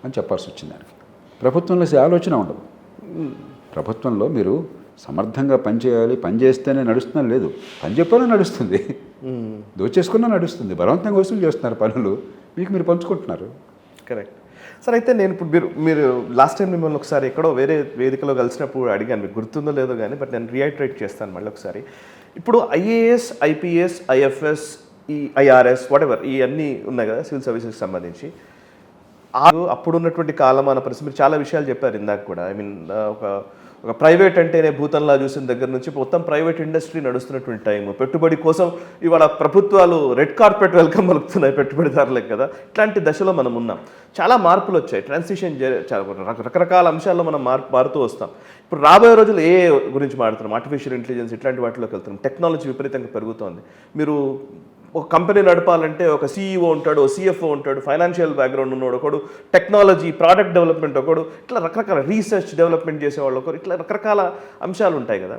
అని చెప్పాల్సి వచ్చింది. దానికి ప్రభుత్వంలో ఆలోచన ఉండదు. ప్రభుత్వంలో మీరు సమర్థంగా పనిచేయాలి, పని చేస్తేనే నడుస్తున్నా లేదు, పని చెప్పాలో నడుస్తుంది, దోచేసుకున్నా నడుస్తుంది. బలవంతంగా వసూలు చేస్తున్నారు పనులు, మీరు పంచుకుంటున్నారు. Correct sir. అయితే నేను ఇప్పుడు మీరు లాస్ట్ టైం మిమ్మల్ని ఒకసారి ఎక్కడో వేరే వేదికలో కలిసినప్పుడు అడిగాను, మీకు గుర్తుందో లేదో కానీ, బట్ నేను రీఐటరేట్ చేస్తాను మళ్ళీ ఒకసారి. ఇప్పుడు ఐఏఎస్, ఐపీఎస్, ఐఎఫ్ఎస్, ఈ ఐఆర్ఎస్, వాటెవర్ ఈ అన్నీ ఉన్నాయి కదా సివిల్ సర్వీసెస్కి సంబంధించి. అప్పుడు ఉన్నటువంటి కాలమాన పరిస్థితి మీరు చాలా విషయాలు చెప్పారు ఇందాక కూడా. ఐ మీన్ ఒక ప్రైవేట్ అంటేనే భూతంలా చూసిన దగ్గర నుంచి మొత్తం ప్రైవేట్ ఇండస్ట్రీ నడుస్తున్నటువంటి టైం, పెట్టుబడి కోసం ఇవాళ ప్రభుత్వాలు రెడ్ కార్పెట్ వెల్కమ్ పలుకుతున్నాయి పెట్టుబడిదారులకు కదా. ఇట్లాంటి దశలో మనం ఉన్నాం. చాలా మార్పులు వచ్చాయి, ట్రాన్సిషన్ రకరకాల అంశాల్లో మనం మారుతూ వస్తాం. ఇప్పుడు రాబోయే రోజులు గురించి మాట్లాడుతున్నాం, ఆర్టిఫిషియల్ ఇంటెలిజెన్స్ ఇట్లాంటి వాటిలోకి వెళ్తున్నాం. టెక్నాలజీ విపరీతంగా పెరుగుతోంది. మీరు ఒక కంపెనీ నడపాలంటే ఒక సీఈఓ ఉంటాడు, ఓ సిఎఫ్ఓ ఉంటాడు, ఫైనాన్షియల్ బ్యాక్గ్రౌండ్ ఉన్నాడు ఒకడు, టెక్నాలజీ ప్రాడక్ట్ డెవలప్మెంట్ ఒకడు, ఇట్లా రకరకాల రీసెర్చ్ డెవలప్మెంట్ చేసేవాళ్ళు ఒకరు, ఇట్లా రకరకాల అంశాలు ఉంటాయి కదా.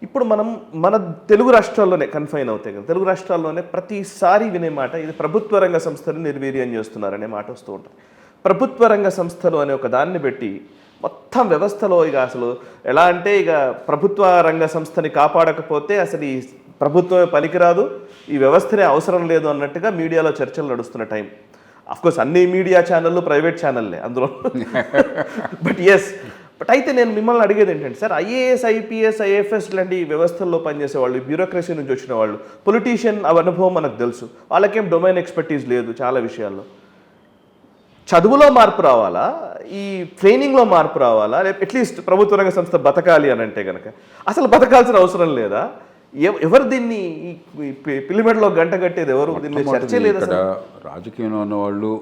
ఇప్పుడు మనం మన తెలుగు రాష్ట్రాల్లోనే కన్ఫైన్ అవుతాయి కదా, తెలుగు రాష్ట్రాల్లోనే ప్రతిసారి వినే మాట ఇది ప్రభుత్వ రంగ సంస్థలు నిర్వీర్యం చేస్తున్నారనే మాట వస్తూ ఉంటుంది. ప్రభుత్వ రంగ సంస్థలు అనే ఒక దాన్ని పెట్టి మొత్తం వ్యవస్థలో ఇక అసలు ఎలా అంటే ఇక ప్రభుత్వ రంగ సంస్థని కాపాడకపోతే అసలు ఈ ప్రభుత్వమే పనికిరాదు, ఈ వ్యవస్థనే అవసరం లేదు అన్నట్టుగా మీడియాలో చర్చలు నడుస్తున్న టైం. అఫ్కోర్స్ అన్ని మీడియా ఛానళ్ళు ప్రైవేట్ ఛానల్లే అందులో. బట్ అయితే నేను మిమ్మల్ని అడిగేది ఏంటంటే సార్, ఐఏఎస్, ఐపీఎస్, ఐఎఫ్ఎస్ లాంటి వ్యవస్థల్లో పనిచేసే వాళ్ళు, బ్యూరోక్రసీ నుంచి వచ్చిన వాళ్ళు, పొలిటీషియన్ అనుభవం మనకు తెలుసు, వాళ్ళకేం డొమైన్ ఎక్స్పర్టీస్ లేదు చాలా విషయాల్లో. చదువులో మార్పు రావాలా, ఈ ట్రైనింగ్లో మార్పు రావాలా, లేకపోతే అట్లీస్ట్ ప్రభుత్వ రంగ సంస్థ బతకాలి అని అంటే కనుక అసలు బతకాల్సిన అవసరం లేదా? ఎవరు దీన్ని పిలిమెడలో గంట కట్టేది ఎవరు? దీన్ని చర్చే లేదు. ఇక్కడ రాజకీయంలో ఉన్న వాళ్ళు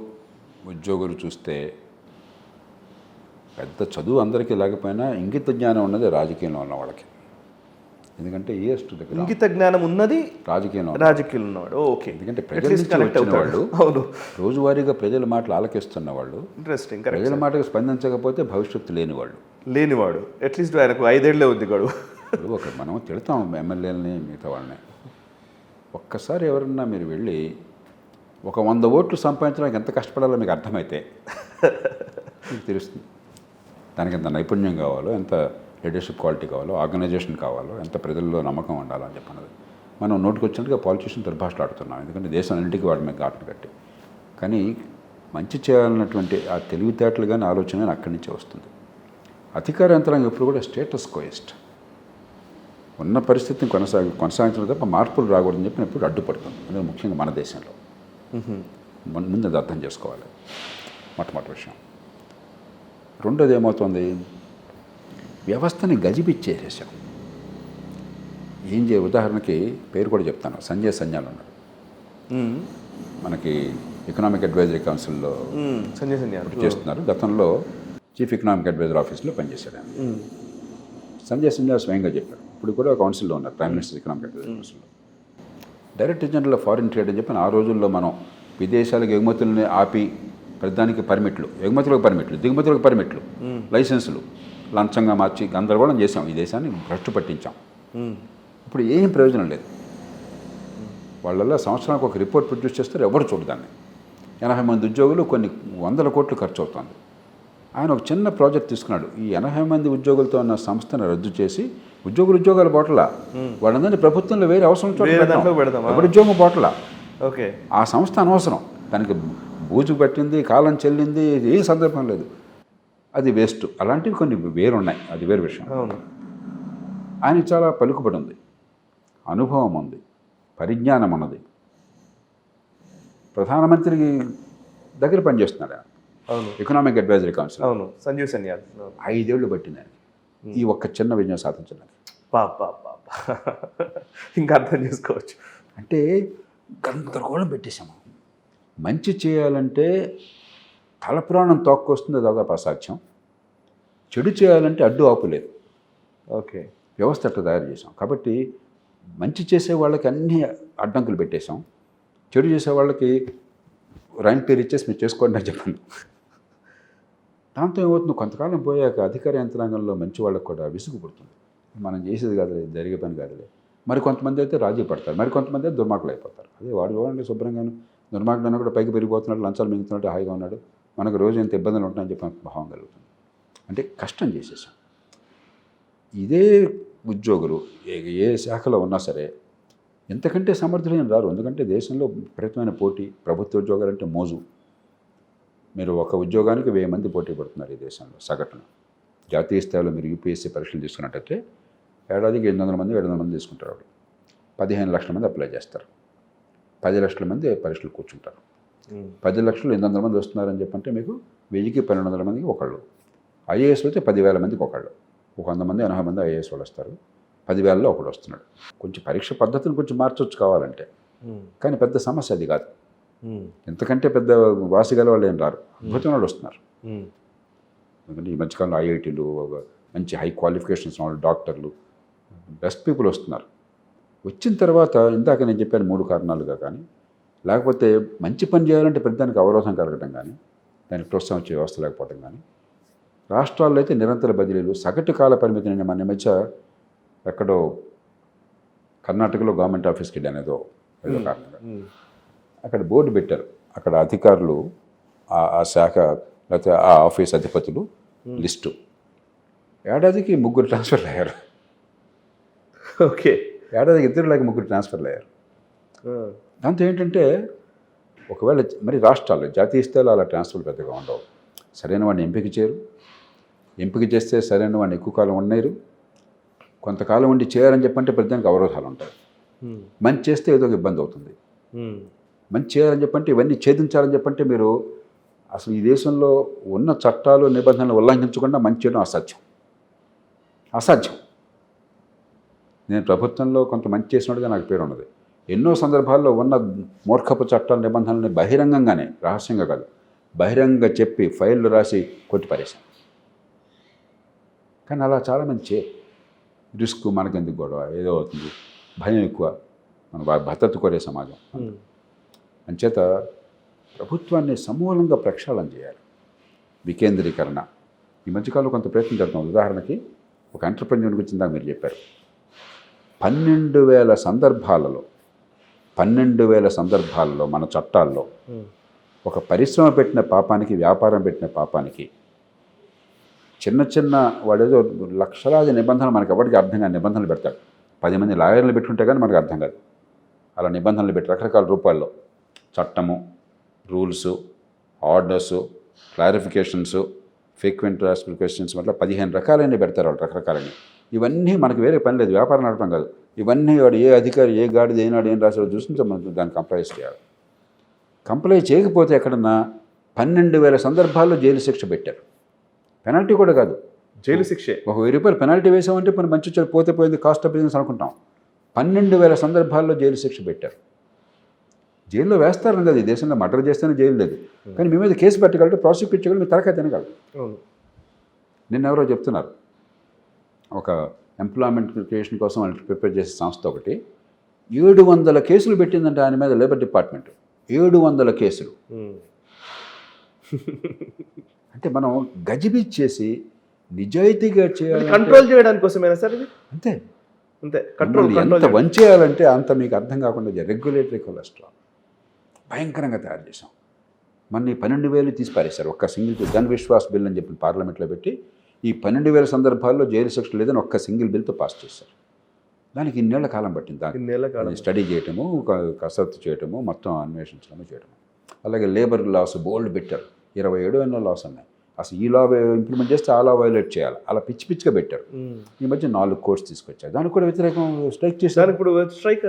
ఉద్యోగులు చూస్తే పెద్ద చదువు అందరికీ లేకపోయినా ఇంగిత జ్ఞానం ఉన్నది రాజకీయంలో ఉన్న వాళ్ళకి. ఎందుకంటే ఏస్ట్ దగ్గర ఇంగిత జ్ఞానం ఉన్నది రాజకీయంలో ఉన్నవాడు. ఓకే, ఎందుకంటే ప్రజల నుంచి వచ్చిన వాళ్ళు, అవును, రోజువారీగా ప్రజల మాటలు ఆలకిస్తున్న వాళ్ళు, ఇంట్రెస్టింగ్, ప్రజల మాటకు స్పందించకపోతే భవిష్యత్తు లేనివాడు అట్లీస్ట్ ఆయనకు 5 ఏళ్లే ఉంది గడువు. ఒక మనం తిడతాం ఎమ్మెల్యేలని, మిగతా వాళ్ళని. ఒక్కసారి ఎవరన్నా మీరు వెళ్ళి ఒక 100 ఓట్లు సంపాదించడానికి ఎంత కష్టపడాలో మీకు అర్థమైతే మీకు తెలుస్తుంది. దానికి ఎంత నైపుణ్యం కావాలో, ఎంత లీడర్షిప్ క్వాలిటీ కావాలో, ఆర్గనైజేషన్ కావాలో, ఎంత ప్రజల్లో నమ్మకం ఉండాలో అని చెప్పన్నది. మనం నోటికి వచ్చినట్టుగా పాలిటిషియన్ దుర్భాషలు ఆడుతున్నాం, ఎందుకంటే దేశం అన్నింటికి వాడి మీద ఘాటును కట్టి. కానీ మంచి చేయాలన్నటువంటి ఆ తెలివితేటలు కానీ ఆలోచన కానీ అక్కడి నుంచే వస్తుంది. అధికార యంత్రాంగం ఎప్పుడు కూడా స్టేటస్ కోయిస్ట్, ఉన్న పరిస్థితిని కొనసాగించడం తప్ప మార్పులు రాకూడదని చెప్పి ఎప్పుడు అడ్డుపడుతుంది. అందులో ముఖ్యంగా మన దేశంలో ముందు అది అర్థం చేసుకోవాలి, మొట్టమొదటి విషయం. రెండోది ఏమవుతుంది, వ్యవస్థని గజిబిచ్చేసేసాం. ఉదాహరణకి పేరు కూడా చెప్తాను, సంజయ్ సన్యాల్ ఉన్నాడు మనకి ఎకనామిక్ అడ్వైజరీ కౌన్సిల్లో సంజయ్ సన్యాల్ చేస్తున్నారు. గతంలో చీఫ్ ఎకనామిక్ అడ్వైజర్ ఆఫీస్లో పనిచేశాడు ఆయన. సంజయ్ సన్యాల్ స్వయంగా చెప్పాడు, ఇప్పుడు కూడా కౌన్సిల్లో ఉన్నారు, ప్రైమ్ మినిస్టర్ ఎకనామిక్ అడ్వైజర్ కౌన్సిల్లో. Director general of foreign trade అని చెప్పి ఆ రోజుల్లో మనం విదేశాలకు ఎగుమతులని ఆపి ప్రతిదానికి పర్మిట్లు, ఎగుమతులకు పర్మిట్లు, దిగుమతులకు పర్మిట్లు, లైసెన్సులు లంచంగా మార్చి గందరగోళం చేసాం, ఈ దేశాన్ని భ్రష్టు పట్టించాం. ఇప్పుడు ఏం ప్రయోజనం లేదు. వాళ్ళల్లో సంవత్సరానికి ఒక రిపోర్ట్ ప్రొడ్యూస్ చేస్తారు, ఎవరు చూడదాన్ని. 80 మంది ఉద్యోగులు, కొన్ని 100 కోట్లు ఖర్చు అవుతుంది. ఆయన ఒక చిన్న ప్రాజెక్ట్ తీసుకున్నాడు, ఈ 80 మంది ఉద్యోగులతో ఉన్న సంస్థను రద్దు చేసి ఉద్యోగాల బోటల వాళ్ళందరినీ ప్రభుత్వంలో వేరే అవసరం ఎవరి ఉద్యోగం బోటల. ఓకే, ఆ సంస్థ అనవసరం, దానికి బూజు పట్టింది, కాలం చెల్లింది, ఏ సందర్భం లేదు, అది వేస్ట్. అలాంటివి కొన్ని వేరున్నాయి, అది వేరు విషయం. ఆయన చాలా పలుకుబడి ఉంది, అనుభవం ఉంది, పరిజ్ఞానం ఉన్నది. ప్రధానమంత్రి దగ్గర పనిచేస్తున్నాడు ఆయన. అవును, ఎకనామిక్ అడ్వైజరీ కౌన్సిల్. అవును, సంజీవ్ సన్యాల్. 5 ఏళ్ళు పట్టింది ఆయన ఈ ఒక్క చిన్న విజయం సాధించడానికి. ఇంకా అర్థం చేసుకోవచ్చు. అంటే గందరగోళం పెట్టేశాము. మంచి చేయాలంటే తలపురాణం తోక్కొస్తుంది, దాదాపు అసాధ్యం. చెడు చేయాలంటే అడ్డు ఆపులేదు. ఓకే, వ్యవస్థ అట్లా తయారు చేసాం. కాబట్టి మంచి చేసే వాళ్ళకి అన్ని అడ్డంకులు పెట్టేశాం, చెడు చేసే వాళ్ళకి రైన్ పేరు ఇచ్చేసి మీరు చేసుకోండి అని చెప్పండి. దాంతో ఏమవుతుంది, కొంతకాలం పోయాక అధికార యంత్రాంగంలో మంచి వాళ్ళకి కూడా విసుగు పుడుతుంది. మనం చేసేది కాదులే, జరిగే పని కాదులే. మరి కొంతమంది అయితే రాజీ పడతారు, మరి కొంతమంది అయితే దుర్మార్గులు అయిపోతారు. అదే వాడు చూడండి, శుభ్రంగాను దుర్మార్గుడు కూడా పైకి పెరిగిపోతున్నాడు, లంచాలు మింగుతున్నట్టు హాయిగా ఉన్నాడు, మనకు రోజు ఎంత ఇబ్బందులు ఉంటున్నాయని చెప్పి భావం కలుగుతుంది. అంటే కష్టం చేసేసాం. ఇదే ఉద్యోగులు ఏ శాఖలో ఉన్నా సరే ఎంతకంటే సమర్థులైన రారు. ఎందుకంటే దేశంలో విపరీతమైన పోటీ, ప్రభుత్వ ఉద్యోగాలంటే మోజు. మీరు ఒక ఉద్యోగానికి 1000 మంది పోటీ పడుతున్నారు ఈ దేశంలో సగటున. జాతీయ స్థాయిలో మీరు యూపీఎస్సీ పరీక్షలు తీసుకున్నట్టయితే ఏడాదికి 800 మంది 700 మంది తీసుకుంటారు. 15 లక్షల మంది అప్లై చేస్తారు, 10 లక్షల మంది పరీక్షలు కూర్చుంటారు. 10 లక్షలు 800 మంది వస్తున్నారని చెప్పంటే మీకు 1000కి 1200 మందికి ఒకళ్ళు. ఐఏఎస్ అయితే 10,000 మందికి ఒకళ్ళు. 100 మంది 80 మంది ఐఏఎస్ వాళ్ళు వస్తారు, 10,000లో ఒకడు వస్తున్నాడు. కొంచెం పరీక్ష పద్ధతిని కొంచెం మార్చొచ్చు కావాలంటే, కానీ పెద్ద సమస్య అది కాదు. ఎంతకంటే పెద్ద వాసిగల వాళ్ళు ఏం రారు, అద్భుతమైన వాళ్ళు వస్తున్నారు. ఎందుకంటే ఈ మధ్యకాలంలో ఐఐటీలు, మంచి హై క్వాలిఫికేషన్స్ వాళ్ళు, డాక్టర్లు, బెస్ట్ పీపుల్ వస్తున్నారు. వచ్చిన తర్వాత ఇందాక నేను చెప్పాను 3 కారణాలుగా, కానీ లేకపోతే మంచి పని చేయాలంటే ప్రతిదానికి అవరోధం కలగడం కానీ దానికి ప్రోత్సాహం వచ్చే వ్యవస్థ లేకపోవడం కానీ, రాష్ట్రాల్లో అయితే నిరంతర బదిలీలు, సగటు కాల పరిమితి. నేను మన మధ్య ఎక్కడో కర్ణాటకలో గవర్నమెంట్ ఆఫీస్కి వెళ్ళాను ఏదో కారణంగా. అక్కడ బోర్డు పెట్టారు, అక్కడ అధికారులు ఆ శాఖ లేకపోతే ఆ ఆఫీస్ అధిపతులు లిస్టు. ఏడాదికి 3 ట్రాన్స్ఫర్లు అయ్యారు. ఓకే. ఏడాదికి 2 ట్రాన్స్ఫర్లు అయ్యారు. దాంతో ఏంటంటే ఒకవేళ మరి రాష్ట్రాలు జాతీయ స్థాయిలో అలా ట్రాన్స్ఫర్లు పెద్దగా ఉండవు. సరైన వాడిని ఎంపిక చేయరు, ఎంపిక చేస్తే సరైన వాడిని ఎక్కువ కాలం ఉండరు, కొంతకాలం ఉండి చేయాలని చెప్పంటే ప్రతిదానికి అవరోధాలు ఉంటాయి. మంచి చేస్తే ఏదో ఒక ఇబ్బంది అవుతుంది. మంచి చేయాలని చెప్పంటే ఇవన్నీ ఛేదించాలని చెప్పంటే మీరు అసలు ఈ దేశంలో ఉన్న చట్టాలు నిబంధనలు ఉల్లంఘించకుండా మంచి చేయడం అసాధ్యం. నేను ప్రభుత్వంలో కొంత మంచి చేసినట్టుగా నాకు పేరు ఉన్నది. ఎన్నో సందర్భాల్లో ఉన్న మూర్ఖపు చట్టాల నిబంధనల్ని బహిరంగంగానే, రహస్యంగా కాదు, బహిరంగంగా చెప్పి ఫైళ్ళు రాసి కొట్టిపారేశాను. కానీ అలా చాలామంది రిస్క్ మనకెందుకు గొడవ, ఏదో అవుతుంది, భయం ఎక్కువ, మన భద్రత కోరే సమాజం. అంచేత ప్రభుత్వాన్ని సమూలంగా ప్రక్షాళన చేయాలి, వికేంద్రీకరణ. ఈ మధ్యకాలంలో కొంత ప్రయత్నం జరుగుతుంది. ఉదాహరణకి ఒక ఎంటర్ప్రెన్యూర్ గురించి ఇందాక మీరు చెప్పారు. 12,000 సందర్భాలలో మన చట్టాల్లో ఒక పరిశ్రమ పెట్టిన పాపానికి, వ్యాపారం పెట్టిన పాపానికి, చిన్న వాడేదో లక్షలాది నిబంధనలు మనకి ఎవరికి అర్థం కాని నిబంధనలు పెడతాడు. 10 మంది లాయర్లు పెట్టుకుంటే కానీ మనకు అర్థం కాదు. అలా నిబంధనలు పెట్టి రకరకాల రూపాల్లో చట్టము, rules, orders, clarifications, frequent asked questions, అట్లా 15 రకాలైన పెడతారు వాళ్ళు, రకరకాలని. ఇవన్నీ మనకు వేరే పని లేదు, వ్యాపారం నడపడం కాదు. ఇవన్నీ వాడు ఏ అధికారి ఏ గాడిద ఏనాడు ఏం రాసాడో చూసి మనం దాన్ని కంప్లైంట్ చేయాలి. కంప్లైంట్ చేయకపోతే ఎక్కడన్నా 12,000 సందర్భాల్లో జైలు శిక్ష పెట్టారు. పెనాల్టీ కూడా కాదు, జైలు శిక్షే. ఒక 1000 రూపాయలు పెనాల్టీ వేసామంటే మనం మంచి వచ్చారు, పోతే పోయింది, కాస్ట్ ఆఫ్ బిజినెస్ అనుకుంటాం. 12,000 సందర్భాల్లో జైలు శిక్ష పెట్టారు. జైల్లో వేస్తారని కాదు, ఈ దేశంలో మర్డర్ చేస్తేనే జైలు లేదు, కానీ మీ మీద కేసు పెట్టగలరు, ప్రాసిక్యూట్ చేయగలరు, మీ తలకాయ తినగలరు. నిన్న ఎవరో చెప్తున్నారు, ఒక ఎంప్లాయ్మెంట్ క్రియేషన్ కోసం వాళ్ళు ప్రిపేర్ చేసే సంస్థ ఒకటి 700 కేసులు పెట్టిందంటే ఆయన మీద, లేబర్ డిపార్ట్మెంట్ 700 కేసులు. అంటే మనం గజిబిజ్ చేసి నిజాయితీగా చేయాలి, కంట్రోల్ చేయడానికి కోసమేనా సార్ ఇది? అంతే కంట్రోల్ ఎంత వంచేయాలంటే అంత మీకు అర్థం కాకుండా రెగ్యులేటరీ కొలెస్ట్రాల్ భయంకరంగా తయారు చేసాం. మన 12,000 తీసి పారేశారు. ఒక్క సింగిల్ జన్ విశ్వాస్ బిల్ అని చెప్పి పార్లమెంట్లో పెట్టి ఈ 12,000 సందర్భాల్లో జైలు శిక్ష లేదని ఒక్క సింగిల్ బిల్తో పాస్ చేశారు. దానికి ఇన్నేళ్ల కాలం పట్టింది. దానికి స్టడీ చేయటము, కసరత్తు చేయటము, మొత్తం అన్వేషించడము చేయటము. అలాగే లేబర్ లాస్ బోల్డ్ పెట్టారు, 27 ఎన్నో లాస్ ఉన్నాయి. అసలు ఈ లా ఇంప్లిమెంట్ చేస్తే ఆ లా వైలేట్ చేయాలి, అలా పిచ్చిగా పెట్టారు. ఈ మధ్య 4 కోర్స్ తీసుకొచ్చారు, దానికి కూడా వ్యతిరేకం స్ట్రైక్ చేశారు. ఇప్పుడు స్ట్రైక్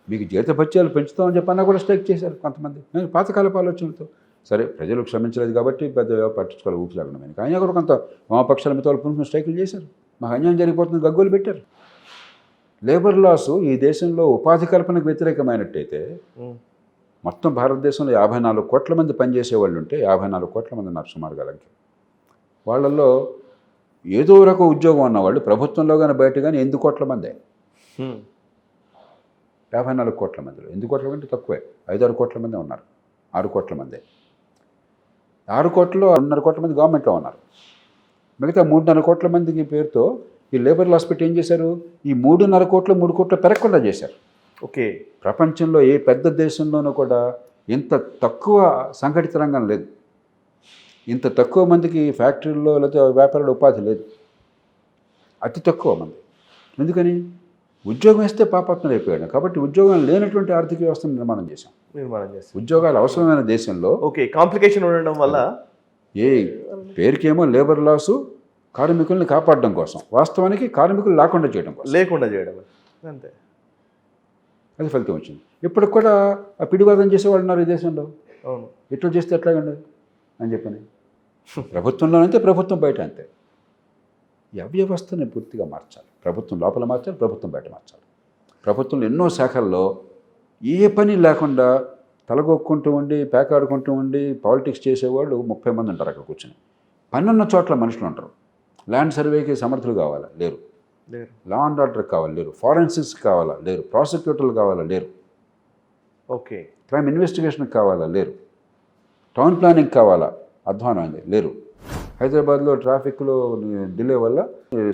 మీకు జీతభత్యాలు పెంచుతామని చెప్పన్నా కూడా స్ట్రైక్ చేశారు కొంతమంది, పాతకాలపు ఆలోచనలతో. సరే, ప్రజలు క్షమించలేదు కాబట్టి పెద్ద పట్టించుకోవాలి, ఊపిలాగడం. ఆయన కూడా కొంత వామపక్షాల మీద వాళ్ళు స్ట్రైకులు చేశారు, మాకు అన్యాయం జరిగిపోతుంది, గగ్గోలు పెట్టారు. లేబర్ లాస్ ఈ దేశంలో ఉపాధి కల్పనకు వ్యతిరేకమైనట్టయితే మొత్తం భారతదేశంలో 54 కోట్ల మంది పనిచేసే వాళ్ళు ఉంటే 54 కోట్ల మంది ఉన్నారు సుమారుగా. వాళ్ళల్లో ఏదో రకం ఉద్యోగం ఉన్నవాళ్ళు ప్రభుత్వంలో కానీ బయట కానీ 8 కోట్ల మందే. 54 కోట్ల మందిలో 8 కోట్ల మంది తక్కువే, 5-6 కోట్ల మంది ఉన్నారు, 6 కోట్ల మందే. 6 కోట్లలో 6.5 కోట్ల మంది గవర్నమెంట్లో ఉన్నారు. మిగతా 3.5 కోట్ల మందికి పేరుతో ఈ లేబర్ లాస్ పెట్టి ఏం చేశారు, ఈ 3.5 కోట్లు 3 కోట్లు పెరగకుండా చేశారు. ఓకే. ప్రపంచంలో ఏ పెద్ద దేశంలోనూ కూడా ఇంత తక్కువ సంఘటిత రంగం లేదు, ఇంత తక్కువ మందికి ఫ్యాక్టరీల్లో లేకపోతే వ్యాపారంలో ఉపాధి లేదు, అతి తక్కువ మంది. ఎందుకని? ఉద్యోగం ఇస్తే పాపాత్మలు అయిపోయాడు. కాబట్టి ఉద్యోగం లేనటువంటి ఆర్థిక వ్యవస్థను నిర్మాణం చేశాం. ఉద్యోగాలు అవసరమైన దేశంలో ఓకే కాంప్లికేషన్ ఉండడం వల్ల ఏ పేరుకేమో లేబర్ లాసు కార్మికుల్ని కాపాడడం కోసం, వాస్తవానికి కార్మికులు లేకుండా చేయడం అంతే. అది ఫలితం వచ్చింది. ఇప్పటికి కూడా ఆ పిడివాదం చేసేవాళ్ళు ఉన్నారు ఈ దేశంలో. అవును, ఎట్లా చేస్తే ఎట్లా ఉండదు అని చెప్పని. ప్రభుత్వంలో అంతే, ప్రభుత్వం బయట అంతే. ఈ అవ్యవస్థని పూర్తిగా మార్చాలి. ప్రభుత్వం లోపల మార్చాలి, ప్రభుత్వం బయట మార్చాలి. ప్రభుత్వంలో ఎన్నో శాఖల్లో ఏ పని లేకుండా తలగొక్కుంటూ ఉండి, పేకాడుకుంటూ ఉండి పాలిటిక్స్ చేసేవాళ్ళు 30 మంది ఉంటారు అక్కడ కూర్చొని. పన్నున్న చోట్ల మనుషులు ఉంటారు. ల్యాండ్ సర్వేకి సమర్థులు కావాలా, లేరు. లా అండ్ ఆర్డర్ కావాలి, లేరు. ఫారెన్సిక్స్ కావాలా, లేరు. ప్రాసిక్యూటర్లు కావాలా, లేరు. ఓకే. క్రైమ్ ఇన్వెస్టిగేషన్ కావాలా? లేరు. టౌన్ ప్లానింగ్ కావాలా? అధ్వానమైంది, లేరు. హైదరాబాద్లో ట్రాఫిక్లో డిలే వల్ల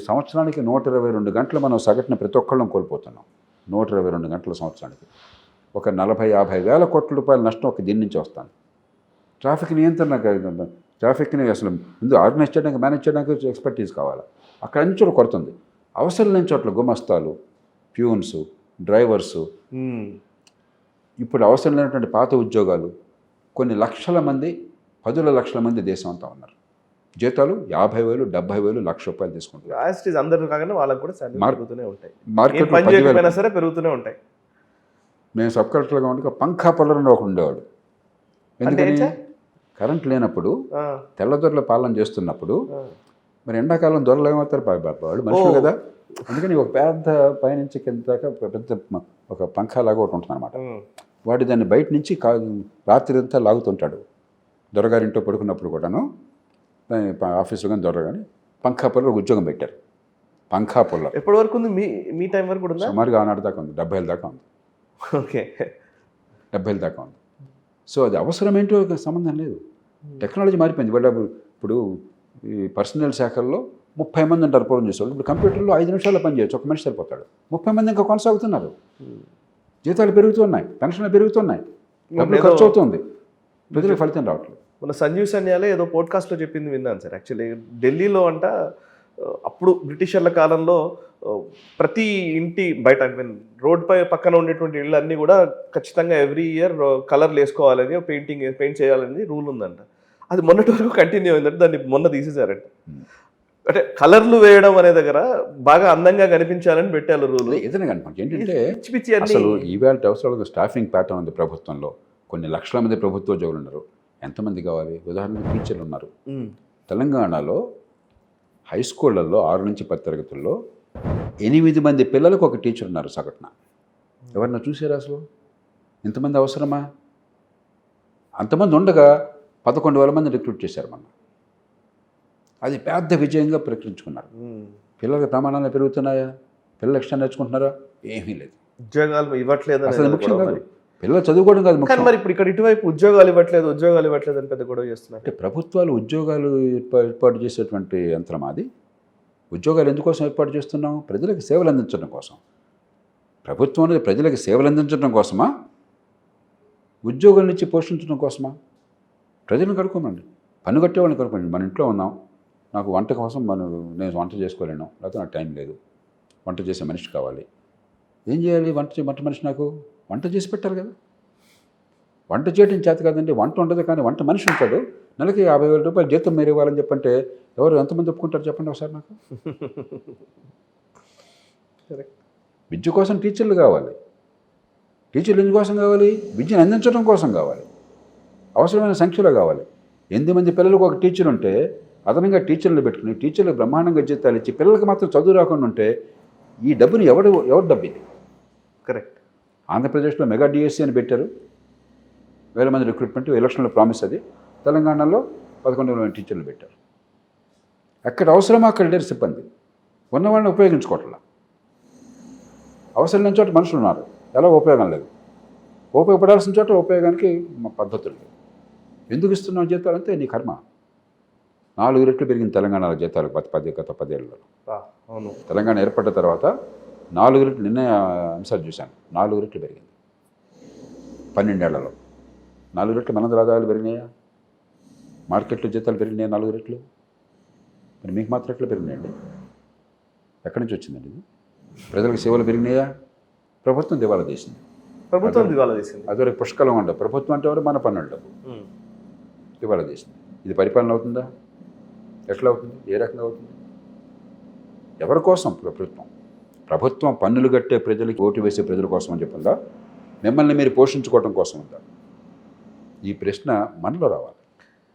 సంవత్సరానికి 122 గంటలు మనం సగటున ప్రతి ఒక్కళ్ళం కోల్పోతున్నాం. 122 గంటల సంవత్సరానికి ఒక 40-50 వేల కోట్ల రూపాయల నష్టం ఒక దీని నుంచి వస్తాను. ట్రాఫిక్ నియంత్రణ, ట్రాఫిక్ని అసలు ముందు ఆర్గనైజ్ చేయడానికి, మేనేజ్ చేయడానికి ఎక్స్పర్టీస్ కావాలి. అక్కడ అన్ని చోట్ల కొరత ఉంది. అవసరం లేని చోట్ల గుమస్తాలు, ప్యూన్స్, డ్రైవర్సు, ఇప్పుడు అవసరం లేనటువంటి పాత ఉద్యోగాలు, కొన్ని లక్షల మంది, 10 లక్షల మంది దేశం అంతా ఉన్నారు. జీతాలు 50,000, 70,000, ₹1,00,000 తీసుకుంటారు. అందరూ కాగానే వాళ్ళకి కూడా శాలరీ పెరుగుతూనే ఉంటాయి. మార్కెట్ పని చేయకపోయినా సరే పెరుగుతూనే ఉంటాయి. మేము సబ్ కలెక్టర్గా ఉంటే పంఖా పొలరని ఒకడు ఉండేవాడు. ఎందుకని? కరెంట్ లేనప్పుడు, తెల్లదొరల పాలన చేస్తున్నప్పుడు, మరి ఎండాకాలం దొరలు ఏమవుతారు? వాళ్ళు మనుషులు కదా. అందుకని ఒక పెద్ద పైనుంచి కింద దాకా పెద్ద ఒక పంఖాలాగా ఒకటి ఉంటుంది అనమాట. వాడు దాన్ని బయట నుంచి రాత్రి అంతా లాగుతుంటాడు. దొరగారింటో పడుకున్నప్పుడు కూడాను, ఆఫీసులో కానీ దొర కానీ పంఖా పొల్ల ఉద్యోగం పెట్టారు. పంఖా పొల్ల ఎప్పటి వరకు ఉంది? మీ టైం వరకు కూడా ఉందా? సుమారుగా ఆనాడు దాకా ఉంది, 70 దాకా ఉంది. ఓకే, 70 దాకా ఉంది. సో అది అవసరమేంటో సంబంధం లేదు. టెక్నాలజీ మారిపోయింది. వాళ్ళు ఇప్పుడు ఈ పర్సనల్ శాఖల్లో 30 మంది ఉంటారు పూర్వం చేసేవాళ్ళు. ఇప్పుడు కంప్యూటర్లో 5 నిమిషాల్లో పని చేయొచ్చు, ఒక మనిషి సరిపోతాడు. 30 మంది ఇంకా కొనసాగుతున్నారు. జీతాలు పెరుగుతున్నాయి, పెన్షన్లు పెరుగుతున్నాయి, డబ్బులు ఖర్చు అవుతుంది, ప్రజలకు ఫలితం రావట్లేదు. మన సంజీవ్ సన్యాలే ఏదో పోడ్కాస్ట్లో చెప్పింది విన్నాను సార్. యాక్చువల్లీ ఢిల్లీలో అంట అప్పుడు బ్రిటిషర్ల కాలంలో ప్రతి ఇంటి బయట, ఐ మీన్ రోడ్ పక్కన ఉండేటువంటి ఇళ్ళు అన్నీ కూడా ఖచ్చితంగా ఎవ్రీ ఇయర్ కలర్లు వేసుకోవాలని, పెయింట్ చేయాలని రూల్ ఉందంట. అది మొన్నటి వరకు కంటిన్యూ అయిందంటే దాన్ని మొన్న తీసేశారంట. అంటే కలర్లు వేయడం అనే దగ్గర బాగా అందంగా కనిపించాలని పెట్టారు రూల్. ఏదైనా కనిపించి ఏంటంటే అసలు ఈవేళ అవసరాలు స్టాఫింగ్ ప్యాటర్న్ ఉంది ప్రభుత్వంలో. కొన్ని లక్షల మంది ప్రభుత్వ ఉద్యోగులు ఉన్నారు. ఎంతమంది కావాలి? ఉదాహరణకు టీచర్లు ఉన్నారు. తెలంగాణలో హై స్కూళ్ళల్లో 6 నుంచి 10 తరగతుల్లో 8 మంది పిల్లలకు ఒక టీచర్ ఉన్నారు సగటున. ఎవరన్నా చూసారా అసలు? ఇంతమంది అవసరమా? అంతమంది ఉండగా 11,000 మంది రిక్రూట్ చేశారు మనం. అది పెద్ద విజయంగా ప్రకటించుకున్నారు. పిల్లల ప్రమాణాలు పెరుగుతున్నాయా? పిల్లలు ఎక్స్ట్రా నేర్చుకుంటున్నారా? ఏమీ లేదు. ఉద్యోగాలు ఇవ్వట్లేదు అసలు ముఖ్యం కాదు. పిల్లలు చదువుకోవడం కాదు ముఖ్యం. మరి ఇప్పుడు ఇక్కడ ఇటువైపు ఉద్యోగాలు ఇవ్వట్లేదు అని పెద్ద గొడవ చేస్తున్నారు. అంటే ప్రభుత్వాలు ఉద్యోగాలు ఏర్పాటు చేసేటువంటి యంత్రం అది. ఉద్యోగాలు ఎందుకోసం ఏర్పాటు చేస్తున్నాం? ప్రజలకు సేవలు అందించడం కోసం. ప్రభుత్వం అనేది ప్రజలకు సేవలు అందించడం కోసమా? ఉద్యోగాల నుంచి పోషించడం కోసమా? ప్రజలను కనుక్కోమండి, పన్ను కట్టేవాళ్ళని కనుక్కోండి. మన ఇంట్లో ఉన్నాం, నాకు వంట కోసం నేను వంట చేసుకోలేను, లేకపోతే నాకు టైం లేదు, వంట చేసే మనిషి కావాలి. ఏం చేయాలి? వంట మనిషి నాకు వంట చేసి పెట్టాలి కదా. వంట చేయడం చేత కాదండి, వంట ఉండదు కానీ వంట మనిషి ఉంటాడు, నెలకి 50,000 రూపాయలు జీతం మీరు ఇవ్వాలని చెప్పంటే ఎంతమంది ఒప్పుకుంటారు చెప్పండి ఒకసారి నాకు. విద్య కోసం టీచర్లు కావాలి. టీచర్లు ఎందుకోసం కావాలి? విద్యను అందించడం కోసం కావాలి. అవసరమైన సంఖ్యలో కావాలి. 8 మంది పిల్లలకు ఒక టీచర్ ఉంటే అదనంగా టీచర్లు పెట్టుకుని టీచర్లు బ్రహ్మాండంగా జీతాలు ఇచ్చి పిల్లలకి మాత్రం చదువు రాకుండా ఉంటే ఈ డబ్బుని ఎవరు డబ్బు ఇది? కరెక్ట్. ఆంధ్రప్రదేశ్లో మెగా డిఎస్సీ అని పెట్టారు, 1000 మంది రిక్రూట్మెంట్, ఎలక్షన్లో ప్రామిస్ అది. తెలంగాణలో 11,000 మంది టీచర్లు పెట్టారు. ఎక్కడ అవసరమో అక్కడ లేరు సిబ్బంది, ఉన్నవాళ్ళని ఉపయోగించుకోవట్లా. అవసరం లేని చోట మనుషులు ఉన్నారు, ఎలా ఉపయోగం లేదు. ఉపయోగపడాల్సిన చోట ఉపయోగానికి మా పద్ధతులు లేవు. ఎందుకు ఇస్తున్నాం జీతాలు అంటే నీ కర్మ. 4 రెట్లు పెరిగింది తెలంగాణలో జీతాలు గత 10 ఏళ్ళలో. అవును, తెలంగాణ ఏర్పడ్డ తర్వాత 4 రెట్లు, నిన్న అంశాలు చూశాను, 4 రెట్లు పెరిగింది 12 ఏళ్లలో. 4 రెట్లు మన ఆదాయాలు పెరిగినాయా? మార్కెట్లో జీతాలు పెరిగినాయా 4 రెట్లు? మరి మీకు మాత్రం ఎట్లా పెరిగినాయండి? ఎక్కడి నుంచి వచ్చిందండి ఇది? ప్రజలకు సేవలు పెరిగినాయా? ప్రభుత్వం దివాలా తీసింది. అదివరకు పుష్కలం ఉండదు. ప్రభుత్వం అంటే ఎవరు? మన పన్నుల డబ్బు దివాలా తీసింది. ఇది పరిపాలన అవుతుందా? ఎట్లా అవుతుంది? ఏ రకంగా అవుతుంది? ఎవరి కోసం ప్రభుత్వం పన్నులు కట్టే ప్రజలకి, ఓటు వేసే ప్రజల కోసం అని చెప్పిందా? మిమ్మల్ని మీరు పోషించుకోవడం కోసం ఉందా? ఈ ప్రశ్న మనలో రావాలి,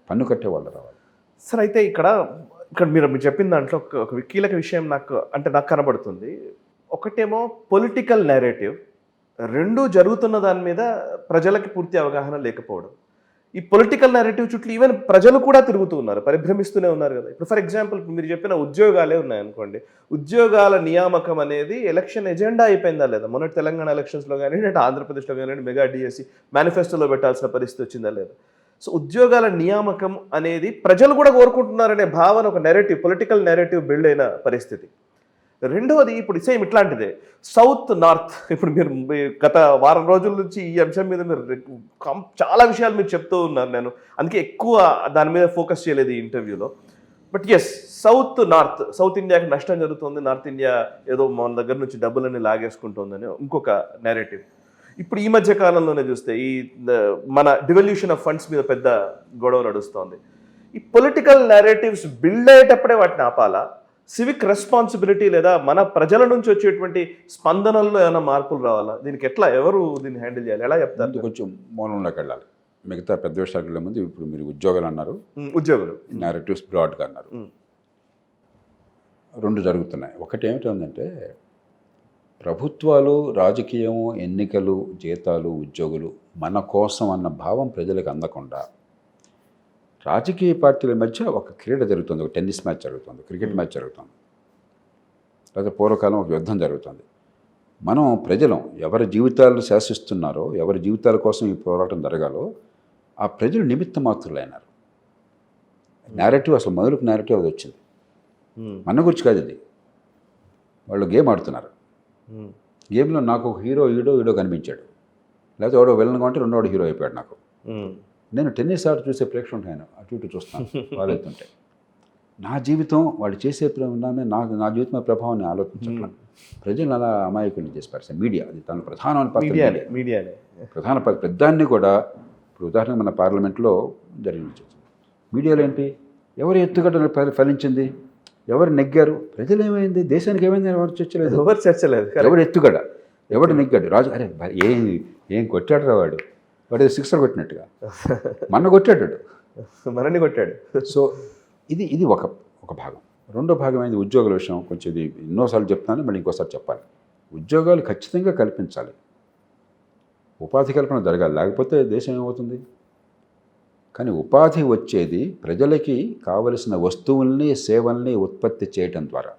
పన్ను కట్టే వాళ్ళు రావాలి. సార్, అయితే ఇక్కడ మీరు చెప్పిన దాంట్లో ఒక కీలక విషయం నాకు కనబడుతుంది. ఒకటేమో పొలిటికల్ నేరేటివ్, 2 జరుగుతున్న దాని మీద ప్రజలకి పూర్తి అవగాహన లేకపోవడం. ఈ పొలిటికల్ నెరేటివ్ చుట్టూ ఈవెన్ ప్రజలు కూడా తిరుగుతూ ఉన్నారు, పరిభ్రమిస్తూనే ఉన్నారు కదా. ఇప్పుడు ఫర్ ఎగ్జాంపుల్ మీరు చెప్పిన ఉద్యోగాలే ఉన్నాయనుకోండి, ఉద్యోగాల నియామకం అనేది ఎలక్షన్ ఎజెండా అయిపోయిందా లేదా? మొన్నటి తెలంగాణ ఎలక్షన్స్లో కానివ్వండి, అంటే ఆంధ్రప్రదేశ్లో కానివ్వండి, మెగా డిఎస్సి మేనిఫెస్టోలో పెట్టాల్సిన పరిస్థితి వచ్చిందా లేదా? సో ఉద్యోగాల నియామకం అనేది ప్రజలు కూడా కోరుకుంటున్నారనే భావన, ఒక నెరేటివ్, పొలిటికల్ నెరేటివ్ బిల్డ్ అయిన పరిస్థితి. రెండవది ఇప్పుడు సేమ్ ఇట్లాంటిదే సౌత్ నార్త్. ఇప్పుడు మీరు గత వారం రోజుల నుంచి ఈ అంశం మీద మీరు చాలా విషయాలు మీరు చెప్తూ ఉన్నారు, నేను అందుకే ఎక్కువ దాని మీద ఫోకస్ చేయలేదు ఈ ఇంటర్వ్యూలో. But yes, south north, south ఇండియాకి నష్టం జరుగుతుంది, నార్త్ ఇండియా ఏదో మన దగ్గర నుంచి డబ్బులన్నీ లాగేసుకుంటుందని ఇంకొక నెరేటివ్. ఇప్పుడు ఈ మధ్య కాలంలోనే చూస్తే ఈ మన డివల్యూషన్ ఆఫ్ ఫండ్స్ మీద పెద్ద గొడవ నడుస్తోంది. ఈ పొలిటికల్ నెరేటివ్స్ బిల్డ్ అయ్యేటప్పుడే వాటిని ఆపాలా? సివిక్ రెస్పాన్సిబిలిటీ లేదా మన ప్రజల నుంచి వచ్చేటువంటి స్పందనల్లో ఏమైనా మార్పులు రావాలా? దీనికి ఎట్లా, ఎవరు దీన్ని హ్యాండిల్ చేయాలి, ఎలా చెప్తారు? కొంచెం మూలంలోకి వెళ్ళాలి. మిగతా పెద్ద విషయాలకు వెళ్ళే ముందు ఇప్పుడు మీరు ఉద్యోగాలు అన్నారు, ఉద్యోగులు నేరేటివ్స్ బ్రాడ్గా అన్నారు. రెండు జరుగుతున్నాయి. ఒకటి ఏమిటంటే ప్రభుత్వాలు, రాజకీయం, ఎన్నికలు, జీతాలు, ఉద్యోగులు మన కోసం అన్న భావం ప్రజలకు అందకుండా రాజకీయ పార్టీల మధ్య ఒక క్రీడ జరుగుతుంది, ఒక టెన్నిస్ మ్యాచ్ జరుగుతుంది, క్రికెట్ మ్యాచ్ జరుగుతుంది, లేదా పూర్వకాలం ఒక యుద్ధం జరుగుతుంది. మనం ప్రజలం ఎవరి జీవితాలు శాసిస్తున్నారో, ఎవరి జీవితాల కోసం ఈ పోరాటం జరగాలో ఆ ప్రజలు నిమిత్త మాత్రులైనారు. నేరేటివ్ అసలు మొదలుకు నేరేటివ్ అది వచ్చింది, మన గురించి కాదు ఇది. వాళ్ళు గేమ్ ఆడుతున్నారు, గేమ్లో నాకు ఒక హీరో కనిపించాడు, లేకపోతే ఎవడో విలన్గా ఉంటే రెండోడు హీరో అయిపోయాడు నాకు. నేను టెన్నిస్ ఆట చూసే ప్రేక్షకుడు, నేను అటు ఇటు చూస్తాను వాళ్ళు వెళ్తుంటే. నా జీవితం వాళ్ళు చేసే నా జీవితం ప్రభావాన్ని ఆలోచించట్లా. ప్రజలు అలా అమాయకుల్ని చేసి పరిస్థితి. మీడియా అది తన ప్రధానమైన పాత్ర. మీడియానే ప్రధాన పాత్ర. పెద్దాన్ని కూడా ఇప్పుడు ఉదాహరణ మన పార్లమెంట్లో జరిగింది. మీడియాలో ఏంటి, ఎవరు ఎత్తుగడ్డ ఫలించింది, ఎవరు నెగ్గారు, ప్రజలు ఏమైంది, దేశానికి ఏమైంది, ఎవరు చర్చలేదు, ఎవరు ఎత్తుగడ, ఎవడు నెగ్గాడు, రాజు అరే ఏం కొట్టాడు వాడు సిక్సర్ కొట్టినట్టుగా మనని కొట్టాడు. సో ఇది ఒక భాగం. రెండో భాగమైంది ఉద్యోగుల విషయం. కొంచెం ఇది ఎన్నోసార్లు చెప్తాను, మళ్ళీ ఇంకోసారి చెప్పాలి. ఉద్యోగాలు ఖచ్చితంగా కల్పించాలి, ఉపాధి కల్పన జరగాలి, లేకపోతే దేశం ఏమవుతుంది? కానీ ఉపాధి వచ్చేది ప్రజలకి కావలసిన వస్తువుల్ని, సేవల్ని ఉత్పత్తి చేయడం ద్వారా.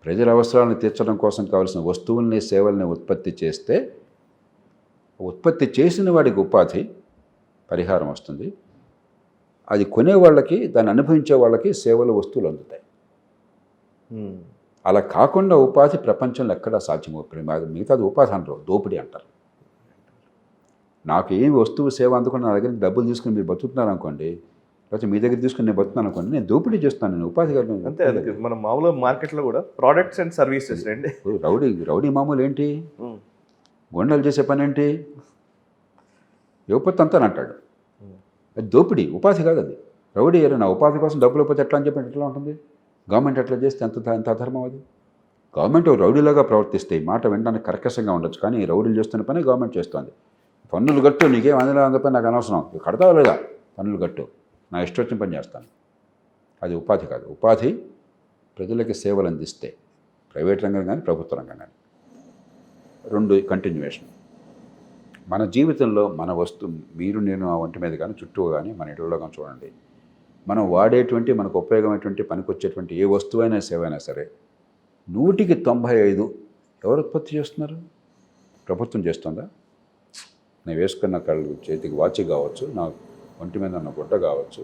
ప్రజల అవసరాలను తీర్చడం కోసం కావలసిన వస్తువుల్ని, సేవల్ని ఉత్పత్తి చేస్తే ఉత్పత్తి చేసిన వాడికి ఉపాధి పరిహారం వస్తుంది, అది కొనే వాళ్ళకి, దాన్ని అనుభవించే వాళ్ళకి సేవలు, వస్తువులు అందుతాయి. అలా కాకుండా ఉపాధి ప్రపంచంలో ఎక్కడా సాధ్యమవుతుంది. మిగతాది ఉపాధి అంటారు, దోపిడీ అంటారు. నాకు ఏమి వస్తువు సేవ అందుకుని నా దగ్గర డబ్బులు తీసుకుని మీరు బతుకుతున్నారు అనుకోండి, లేకపోతే మీ దగ్గర తీసుకుని నేను బతుకుతున్నాను అనుకోండి, నేను దోపిడీ చేస్తాను, నేను ఉపాధి కాదు. అంతే, మనం మామూలుగా మార్కెట్లో కూడా ప్రోడక్ట్స్ అండ్ సర్వీసెస్ రండి. రౌడీ మామూలు ఏంటి, గొండలు చేసే పని ఏంటి, యువపతి అంతా అంటాడు. అది దోపిడీ, ఉపాధి కాదు అది. రౌడీ నా ఉపాధి కోసం డబ్బులు ఇవ్వకపోతే ఎట్లా అని చెప్పి ఎట్లా ఉంటుంది? గవర్నమెంట్ ఎట్లా చేస్తే ఎంత అధర్మం అది. గవర్నమెంట్ రౌడీలాగా ప్రవర్తిస్తే ఈ మాట వినడానికి కర్కశంగా ఉండొచ్చు, కానీ రౌడీలు చేస్తున్న పని గవర్నమెంట్ చేస్తుంది. పన్నులు కట్టు, నీకేం అందపై నాకు అనవసరం, కడతావా లేదా, పన్నులు కట్టు, నా ఇష్టం వచ్చిన పని చేస్తాను. అది ఉపాధి కాదు. ఉపాధి ప్రజలకి సేవలు అందిస్తే, ప్రైవేట్ రంగం కానీ ప్రభుత్వ రంగం కానీ. రెండు కంటిన్యూవేషన్. మన జీవితంలో మన మీరు నేను ఆ ఒంటి మీద కానీ, చుట్టూ కానీ, మన ఇళ్ళలో కానీ చూడండి, మనం వాడేటువంటి, మనకు ఉపయోగమైనటువంటి, పనికొచ్చేటువంటి ఏ వస్తువైనా సేవైనా సరే 100% ఎవరు ఉత్పత్తి చేస్తున్నారు? ప్రభుత్వం చేస్తుందా? నేను వేసుకున్న కళ్ళు, చేతికి వాచ్ కావచ్చు, నా ఒంటి మీద ఉన్న గుడ్డ కావచ్చు,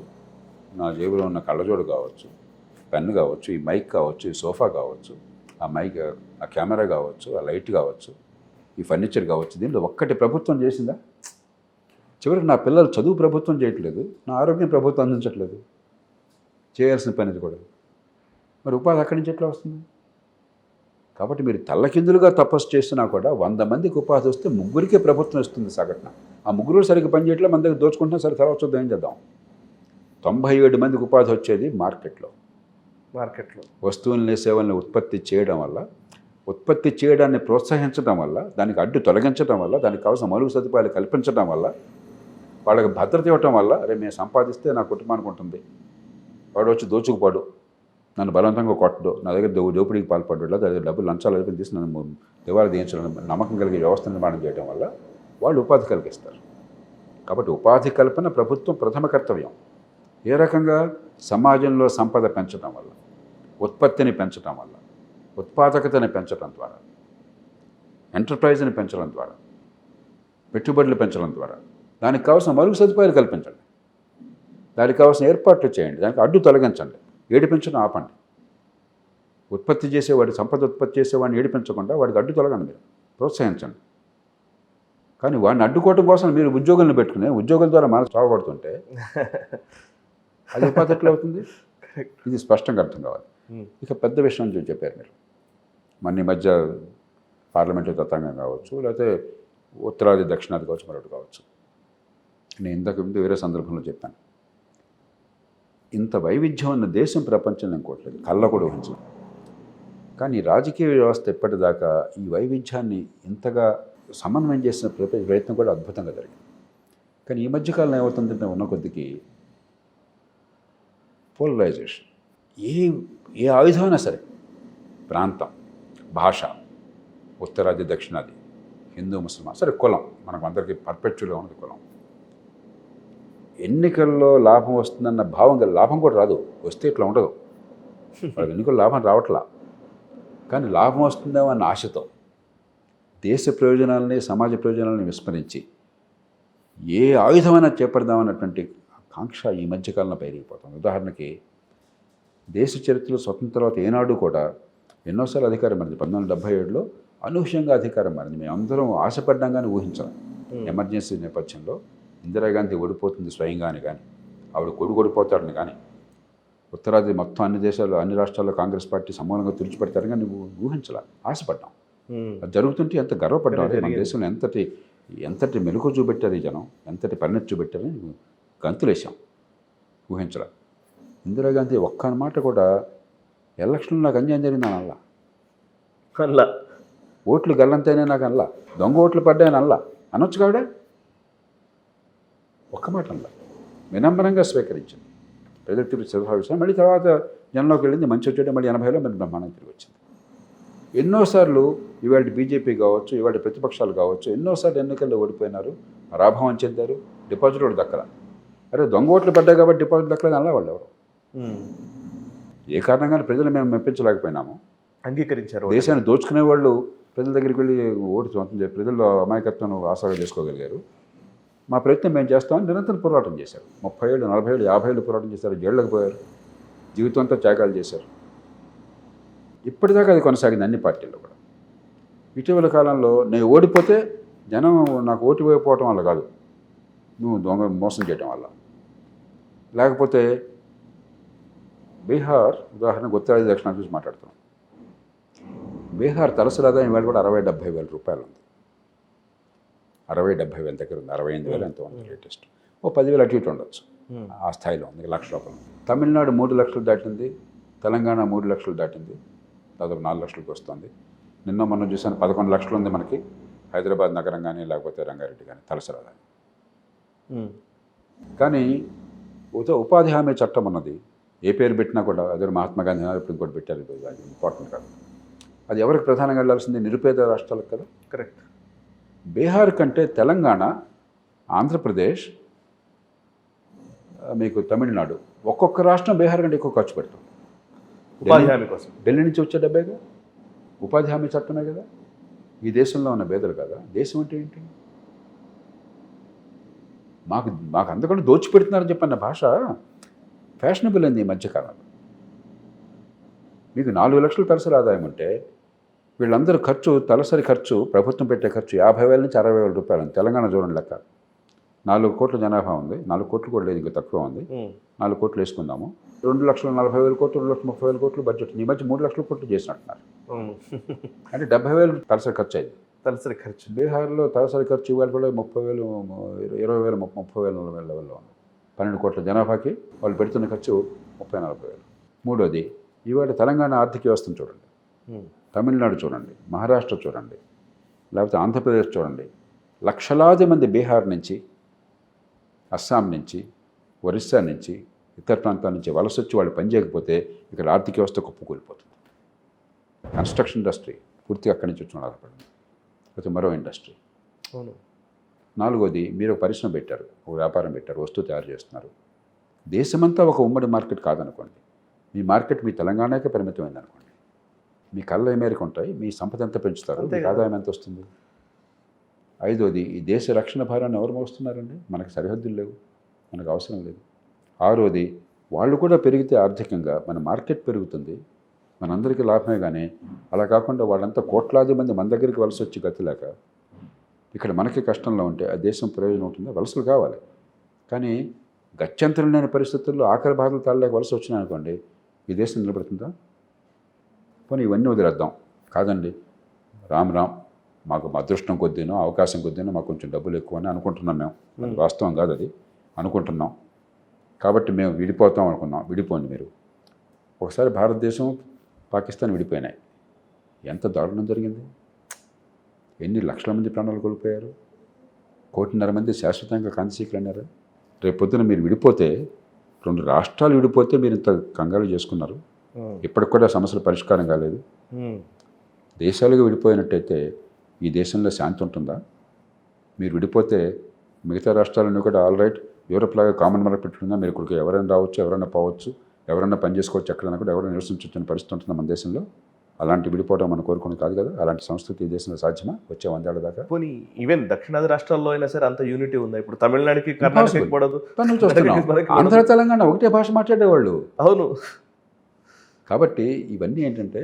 నా జేబులో ఉన్న కళ్ళజోడు కావచ్చు, పెన్ను కావచ్చు, ఈ మైక్ కావచ్చు, ఈ సోఫా కావచ్చు, ఆ కెమెరా కావచ్చు, ఆ లైట్ కావచ్చు, ఈ ఫర్నిచర్ కావచ్చు, దీంట్లో ఒక్కటి ప్రభుత్వం చేసిందా? చివరికి నా పిల్లలు చదువు ప్రభుత్వం చేయట్లేదు, నా ఆరోగ్యం ప్రభుత్వం అందించట్లేదు, చేయాల్సిన పని కూడా. మరి ఉపాధి అక్కడి నుంచి ఎట్లా వస్తుంది? కాబట్టి మీరు తల్లకిందులుగా తపస్సు చేసినా కూడా 100 మందికి ఉపాధి వస్తే 3కే ప్రభుత్వం ఇస్తుంది సగటున. ఆ 3 సరిగ్గా పనిచేయట్లే, మన దగ్గర దోచుకుంటున్నా, సరే తర్వాత చూద్దాం, ఏం చేద్దాం. 97 మందికి ఉపాధి వచ్చేది మార్కెట్లో వస్తువుల్ని, సేవల్ని ఉత్పత్తి చేయడం వల్ల, ఉత్పత్తి చేయడాన్ని ప్రోత్సహించడం వల్ల, దానికి అడ్డు తొలగించడం వల్ల, దానికి కావాల్సిన మౌలిక సదుపాయాలు కల్పించడం వల్ల, వాళ్ళకి భద్రత ఇవ్వటం వల్ల, అరే మేము సంపాదిస్తే నా కుటుంబానికి ఉంటుంది, వాడు వచ్చి దోచుకుపాడు, నన్ను బలవంతంగా కొట్టడు, నా దగ్గర దోపిడీకి పాల్పడ్డు, లేదా డబ్బులు లంచాలు అయిపోయి తీసి నన్ను దివాళా తీయించడం, నమ్మకం కలిగే వ్యవస్థ నిర్మాణం చేయడం వల్ల వాళ్ళు ఉపాధి కలిగిస్తారు. కాబట్టి ఉపాధి కల్పన ప్రభుత్వం ప్రథమ కర్తవ్యం. ఏ రకంగా? సమాజంలో సంపద పెంచడం వల్ల, ఉత్పత్తిని పెంచడం వల్ల, ఉత్పాదకతని పెంచడం ద్వారా, ఎంటర్ప్రైజ్ని పెంచడం ద్వారా, పెట్టుబడులు పెంచడం ద్వారా, దానికి కావాల్సిన మరుగు సదుపాయాలు కల్పించండి, దానికి కావాల్సిన ఏర్పాట్లు చేయండి, దానికి అడ్డు తొలగించండి, ఏడిపించడం ఆపండి. ఉత్పత్తి చేసేవాడి, సంపద ఉత్పత్తి చేసేవాడిని ఏడిపించకుండా వాడికి అడ్డు తొలగండి, మీరు ప్రోత్సహించండి. కానీ వాడిని అడ్డుకోవడం కోసం మీరు ఉద్యోగులను పెట్టుకుని ఉద్యోగుల ద్వారా మనం చావబడుతుంటే అది ఉపాధి ఎట్లా అవుతుంది? ఇది స్పష్టంగా అర్థం కావాలి. ఇక పెద్ద విషయం చెప్పారు మీరు. మన ఈ మధ్య పార్లమెంటు తతంగం కావచ్చు, లేకపోతే ఉత్తరాది దక్షిణాది కావచ్చు, మరొకటి కావచ్చు. నేను ఇంతకు ముందు వేరే సందర్భంలో చెప్పాను, ఇంత వైవిధ్యం ఉన్న దేశం ప్రపంచంలో ఇంకోట్లేదు, కళ్ళ కూడా ఊహించలేదు. కానీ రాజకీయ వ్యవస్థ ఎప్పటిదాకా ఈ వైవిధ్యాన్ని ఇంతగా సమన్వయం చేసిన ప్రయత్నం కూడా అద్భుతంగా జరిగింది. కానీ ఈ మధ్యకాలంలో ఏమవుతుందంటే ఉన్న కొద్దికి పోలరైజేషన్. ఏ ఆయుధమైనా సరే, ప్రాంతం, భాష, ఉత్తరాది దక్షిణాది, హిందూ ముస్లిం, సరే కులం, మనకు అందరికీ పర్పెక్చువల్గా ఉన్నది కులం. ఎన్నికల్లో లాభం వస్తుందన్న భావం గల, లాభం కూడా రాదు, వస్తే ఇట్లా ఉండదు, వాళ్ళకి ఎన్నికల్లో లాభం రావట్లా. కానీ లాభం వస్తుందేమో అన్న ఆశతో దేశ ప్రయోజనాలని, సమాజ ప్రయోజనాలని విస్మరించి ఏ ఆయుధమైనా చేపడదామన్నటువంటి కాంక్ష ఈ మధ్యకాలంలో పెరిగిపోతుంది. ఉదాహరణకి దేశ చరిత్రలో స్వతంత్ర తర్వాత ఏనాడు కూడా ఎన్నోసార్లు అధికారం మారింది. 1977లో అనూహ్యంగా అధికారం మారింది. మేము అందరం ఆశపడ్డాం కానీ ఊహించాం. ఎమర్జెన్సీ నేపథ్యంలో ఇందిరాగాంధీ ఓడిపోతుంది స్వయంగా అని కానీ, ఆవిడ కొడుకు ఓడిపోతాడని కానీ, ఉత్తరాది మొత్తం అన్ని దేశాలు, అన్ని రాష్ట్రాల్లో కాంగ్రెస్ పార్టీ సమూలంగా తుడిచిపెడతారు కానీ నువ్వు ఊహించాల, ఆశపడ్డాం. అది జరుగుతుంటే ఎంత గర్వపడ్డాం. మన దేశంలో ఎంతటి మెలకు చూపెట్టారు ఈ జనం, ఎంతటి పరిణతి చూపెట్టారని గంతులేసాం, ఊహించరా. ఇందిరాగాంధీ ఒక్క మాట కూడా ఎలక్షన్లో నాకు అన్యాయం జరిగిందని అల్లా, అల్లా ఓట్లు గల్లంతైనా నాకు అల్లా, దొంగ ఓట్లు పడ్డాయని అల్లా అనొచ్చు కావిడే, ఒక్క మాట అల్లా, వినమ్రంగా స్వీకరించింది. ప్రజలు తిరిగి స్వభావించారు. మళ్ళీ తర్వాత జనంలోకి వెళ్ళింది, మంచి వచ్చేటే మళ్ళీ 80లో మరి బ్రహ్మాండం తిరిగి వచ్చింది. ఎన్నోసార్లు ఇవాళ బీజేపీ కావచ్చు, ఇవాళ ప్రతిపక్షాలు కావచ్చు, ఎన్నోసార్లు ఎన్నికల్లో ఓడిపోయినారు, పరాభవం చెందారు, డిపాజిట్ కూడా దక్కల. అరే దొంగ ఓట్లు పడ్డాయి కాబట్టి డిపాజిట్ దక్కలేదు అలా వాళ్ళు ఎవరు? ఏ కారణంగానే ప్రజలు మేము మెప్పించలేకపోయినాము, అంగీకరించారు. దేశాన్ని దోచుకునే వాళ్ళు ప్రజల దగ్గరికి వెళ్ళి ఓటు సొంతం చేసి ప్రజల్లో అమాయకత్వం ఆసరా చేసుకోగలిగారు. మా ప్రయత్నం మేము చేస్తామని నిరంతరం పోరాటం చేశారు. 30 ఏళ్ళు, 40 ఏళ్ళు, 50 ఏళ్ళు పోరాటం చేశారు, జైళ్ళకు పోయారు, జీవితంతో త్యాగాలు చేశారు. ఇప్పటిదాకా అది కొనసాగింది అన్ని పార్టీల్లో కూడా. ఇటీవల కాలంలో నేను ఓడిపోతే జనం నాకు ఓటు వేయకపోవటం వల్ల కాదు, నువ్వు దొంగ మోసం చేయటం వల్ల. లేకపోతే బీహార్ ఉదాహరణకు ఉత్తరాది దక్షిణాది చూసి మాట్లాడుతున్నాం. బీహార్ తలసరి ఆదాయం వేళ కూడా 60-70 వేల రూపాయలు ఉంది. 60-70 వేల దగ్గర ఉంది, 68,000 ఎంతో ఉంది లేటెస్ట్. 10,000 అటు ఇటు ఉండొచ్చు, ఆ స్థాయిలో ఉంది, 1,00,000 రూపాయలు. తమిళనాడు 3 లక్షలు దాటింది, తెలంగాణ 3 లక్షలు దాటింది, దాదాపు 4 లక్షలకు వస్తుంది. నిన్న మొన్న చూసాను 11 లక్షలు ఉంది మనకి హైదరాబాద్ నగరం కానీ, లేకపోతే రంగారెడ్డి కానీ తలసరి ఆదాయం. కానీ ఉపాధి హామీ చట్టం ఉన్నది, ఏ పేరు పెట్టినా కూడా, అదే మహాత్మా గాంధీ ఇప్పుడు ఇంకోటి పెట్టారు, అది ఇంపార్టెంట్ కాదు. అది ఎవరికి ప్రధానంగా వెళ్ళాల్సింది? నిరుపేద రాష్ట్రాలకు కదా. కరెక్ట్. బీహార్ కంటే తెలంగాణ, ఆంధ్రప్రదేశ్, మీకు తమిళనాడు, ఒక్కొక్క రాష్ట్రం బీహార్ కంటే ఎక్కువ ఖర్చు పెడుతుంది ఉపాధి హామీ కోసం. ఢిల్లీ నుంచి వచ్చే డబ్బేగా, ఉపాధి హామీ చట్టమే కదా. ఈ దేశంలో ఉన్న పేదలు కదా. దేశం అంటే ఏంటి? మాకు అంతకంటే దోచిపెడుతున్నారని చెప్పన్న భాష ఫ్యాషనబుల్ అయింది ఈ మధ్యకాలంలో. మీకు 4 లక్షలు తలసరి ఆదాయం ఉంటే వీళ్ళందరూ ఖర్చు, తలసరి ఖర్చు, ప్రభుత్వం పెట్టే ఖర్చు 50,000 నుంచి 60,000 రూపాయలు. తెలంగాణ చూడండి లెక్క, 4 కోట్ల జనాభా ఉంది, 4 కోట్లు కూడా లేదు, ఇంకా తక్కువ ఉంది, 4 కోట్లు వేసుకుందాము, 2,40,000 కోట్లు, 2,30,000 కోట్లు బడ్జెట్. ఈ మధ్య 3 లక్షల కోట్లు చేసినట్టున్నారు. అంటే 70,000 తలసరి ఖర్చు అయింది. తలసరి ఖర్చు బీహార్లో తలసరి ఖర్చు ఇవాళ కూడా 30,000, 20,000, 30,000, 40,000 లెవెల్లో ఉంది. 12 కోట్ల జనాభాకి వాళ్ళు పెడుతున్న ఖర్చు 30,000-40,000. మూడోది, ఇవాళ తెలంగాణ ఆర్థిక వ్యవస్థను చూడండి, తమిళనాడు చూడండి, మహారాష్ట్ర చూడండి, లేకపోతే ఆంధ్రప్రదేశ్ చూడండి. లక్షలాది మంది బీహార్ నుంచి, అస్సాం నుంచి, ఒరిస్సా నుంచి, ఇతర ప్రాంతాల నుంచి వలస వచ్చి వాళ్ళు పనిచేయకపోతే ఇక్కడ ఆర్థిక వ్యవస్థ కుప్పకూలిపోతుంది. కన్స్ట్రక్షన్ ఇండస్ట్రీ పూర్తిగా అక్కడి నుంచి వచ్చిన ఆధారపడింది, లేకపోతే మరో ఇండస్ట్రీ. నాలుగోది, మీరు ఒక పరిశ్రమ పెట్టారు, ఒక వ్యాపారం పెట్టారు, వస్తువు తయారు చేస్తున్నారు. దేశమంతా ఒక ఉమ్మడి మార్కెట్ కాదనుకోండి, మీ మార్కెట్ మీ తెలంగాణకే పరిమితమైంది అనుకోండి, మీ కళ్ళ ఏ మేరకు ఉంటాయి, మీ సంపద ఎంత పెంచుతారు, మీకు ఆదాయం ఎంత వస్తుంది? ఐదోది, ఈ దేశ రక్షణ భారాన్ని ఎవరు మోస్తున్నారండి? మనకు సరిహద్దులు లేవు, మనకు అవసరం లేదు. ఆరోది, వాళ్ళు కూడా పెరిగితే ఆర్థికంగా మన మార్కెట్ పెరుగుతుంది, మనందరికీ లాభమే. కానీ అలా కాకుండా వాళ్ళంతా కోట్లాది మంది మన దగ్గరికి వలస వచ్చి గతిలేక ఇక్కడ మనకి కష్టంలో ఉంటే ఆ దేశం ప్రయోజనం ఉంటుందా? వలసలు కావాలి. కానీ గత్యంతరం లేని పరిస్థితుల్లో ఆఖరి బాధలు తాళలేక వలస వచ్చినాయనుకోండి, ఈ దేశం నిలబడుతుందా? పోనీ ఇవన్నీ వదిలేద్దాం. కాదండి, రామ్ మాకు అదృష్టం కొద్దీనో అవకాశం కొద్దీనో మాకు కొంచెం డబ్బులు ఎక్కువ అని అనుకుంటున్నాం మేము. అది వాస్తవం కాదు, అది అనుకుంటున్నాం. కాబట్టి మేము విడిపోతాం అనుకున్నాం. విడిపోండి మీరు. ఒకసారి భారతదేశం పాకిస్తాన్ విడిపోయినాయి, ఎంత దారుణం జరిగింది. ఎన్ని లక్షల మంది ప్రాణాలు కోల్పోయారు, 1.5 కోటి మంది శాశ్వతంగా కాంతిశీకులు అన్నారు. రేపు పొద్దున మీరు విడిపోతే, 2 రాష్ట్రాలు విడిపోతే మీరు ఇంత కంగారు చేసుకున్నారు. ఇప్పటికి కూడా సమస్యల పరిష్కారం కాలేదు. దేశాలుగా విడిపోయినట్టయితే ఈ దేశంలో శాంతి ఉంటుందా? మీరు విడిపోతే మిగతా రాష్ట్రాలన్నీ కూడా ఆల్ రైట్, యూరోప్ లాగా కామన్ మార్కెట్ పెట్టుకుందా, మీరు ఇక్కడికి ఎవరైనా రావచ్చు, ఎవరైనా పోవచ్చు, ఎవరైనా పని చేసుకోవచ్చు, ఎక్కడైనా కూడా ఎవరైనా నివసించవచ్చని పరిస్థితి ఉంటుందా మన దేశంలో? అలాంటి విడిపోవడం మనం కోరుకుని కాదు కదా. అలాంటి సంస్కృతి ఈ దేశంలో సాధ్యమా వచ్చే 100 ఏళ్ల దాకా? పోనీ ఈవెన్ దక్షిణాది రాష్ట్రాల్లో అయినా సరే అంత యూనిటీ ఉందా? ఇప్పుడు తమిళనాడుకి కర్ణాటకకి పడదు, ఆంధ్ర తెలంగాణ ఒకటే భాష మాట్లాడేవాళ్ళు. అవును. కాబట్టి ఇవన్నీ ఏంటంటే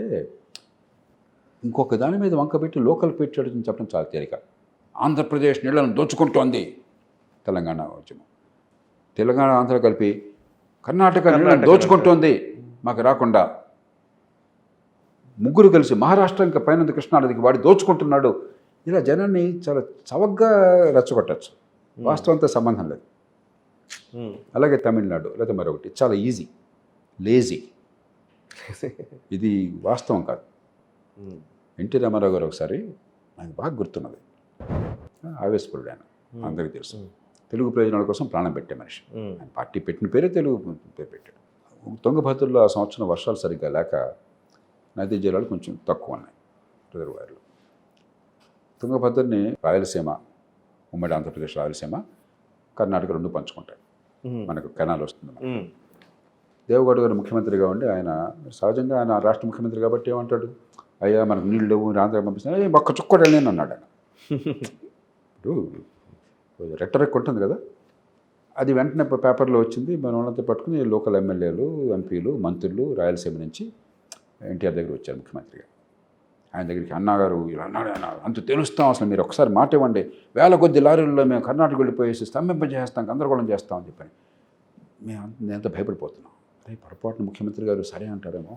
ఇంకొక దాని మీద వంకబెట్టి లోకల్ పెట్టాడని చెప్పడం చాలా తేలిక. ఆంధ్రప్రదేశ్ నీళ్లను దోచుకుంటోంది తెలంగాణ ఉద్యమం, తెలంగాణ ఆంధ్ర కలిపి కర్ణాటక నీళ్లను దోచుకుంటోంది మాకు రాకుండా, ముగ్గురు కలిసి మహారాష్ట్ర ఇంకా పైన కృష్ణానదికి వాడి దోచుకుంటున్నాడు. ఇలా జనాన్ని చాలా చవకగా రెచ్చగొట్టచ్చు, వాస్తవంతో సంబంధం లేదు. అలాగే తమిళనాడు లేదా మరొకటి చాలా ఈజీ, లేజీ. ఇది వాస్తవం కాదు. ఎన్టీ రామారావు గారు ఒకసారి, నాకు బాగా గుర్తున్నది, ఆవేశపరుడు ఆయన, అందరికీ తెలుసు, తెలుగు ప్రయోజనాల కోసం ప్రాణం పెట్టే మనిషి. ఆయన పార్టీ పెట్టిన పేరే తెలుగు పేరు పెట్టాడు. తుంగభద్రలో ఆ సంవత్సరం వర్షాలు సరిగ్గా లేక నదీ జలాలు కొంచెం తక్కువ ఉన్నాయి రిజర్వాయర్లు. తుంగభద్రని రాయలసీమ, ఉమ్మడి ఆంధ్రప్రదేశ్ రాయలసీమ, కర్ణాటక 2 పంచుకుంటాయి. మనకు కెనాల్ వస్తుంది. దేవగౌడ గారు ముఖ్యమంత్రిగా ఉండి, ఆయన సహజంగా ఆయన రాష్ట్ర ముఖ్యమంత్రి కాబట్టి ఏమంటాడు, అయ్యా మనకు నీళ్ళు లేవు, ఆంధ్ర పంపిస్తాను, ఒక్క చుక్క కూడా వెళ్ళాను అన్నాడు ఆయన. ఇప్పుడు రెట్టరెక్ ఉంటుంది కదా, అది వెంటనే పేపర్లో వచ్చింది. మన వాళ్ళంతా పట్టుకుని లోకల్ ఎమ్మెల్యేలు, ఎంపీలు, మంత్రులు రాయలసీమ నుంచి ఎన్టీఆర్ దగ్గర వచ్చారు ముఖ్యమంత్రిగా. ఆయన దగ్గరికి, అన్నగారు ఇలా అన్నాడు, ఆయన అంత తెలుస్తాం, అసలు మీరు ఒకసారి మాట ఇవ్వండి, 1000 కొద్ది లారీల్లో మేము కర్ణాటక వెళ్ళిపోయేసి స్తంభింపజేస్తాం, గందరగోళం చేస్తామని చెప్పని మేము ఎంత భయపడిపోతున్నాం. అదే పొరపాటున ముఖ్యమంత్రి గారు సరే అంటారేమో,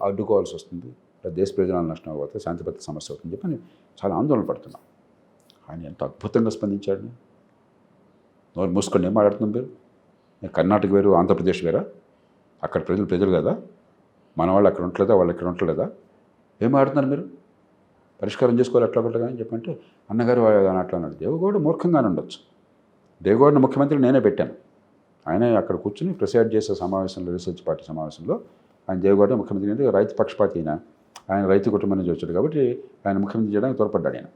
అడ్డుకోవాల్సి వస్తుంది, దేశ ప్రయోజనాలు నష్టం అవుతాయి, శాంతి భద్రత సమస్య అవుతుందని చెప్పని చాలా ఆందోళన పడుతున్నాం. ఆయన ఎంత అద్భుతంగా స్పందించాడు. నోరు మూసుకొని ఏం మాట్లాడుతున్నాం మీరు? కర్ణాటక వేరు, ఆంధ్రప్రదేశ్ వేరా? అక్కడ ప్రజలు కదా, మన వాళ్ళు అక్కడ ఉండలేదా, వాళ్ళు ఇక్కడ ఉండలేదా? ఏం ఆడుతున్నారు మీరు? పరిష్కారం చేసుకోవాలి ఎట్లా ఒకటి కానీ చెప్పంటే, అన్నగారు అట్లా అన్నాడు. దేవగౌడ మూర్ఖంగానే ఉండొచ్చు. దేవగౌడని ముఖ్యమంత్రి నేనే పెట్టాను. ఆయనే అక్కడ కూర్చుని ప్రిసైడ్ చేసే సమావేశంలో, రీసెర్చ్ పార్టీ సమావేశంలో ఆయన దేవగౌడ ముఖ్యమంత్రి అంటే రైతు పక్షపాతి, ఆయన రైతు కుటుంబం నుంచి వచ్చాడు కాబట్టి ఆయన ముఖ్యమంత్రి చేయడానికి త్వరపడ్డాడు. ఆయన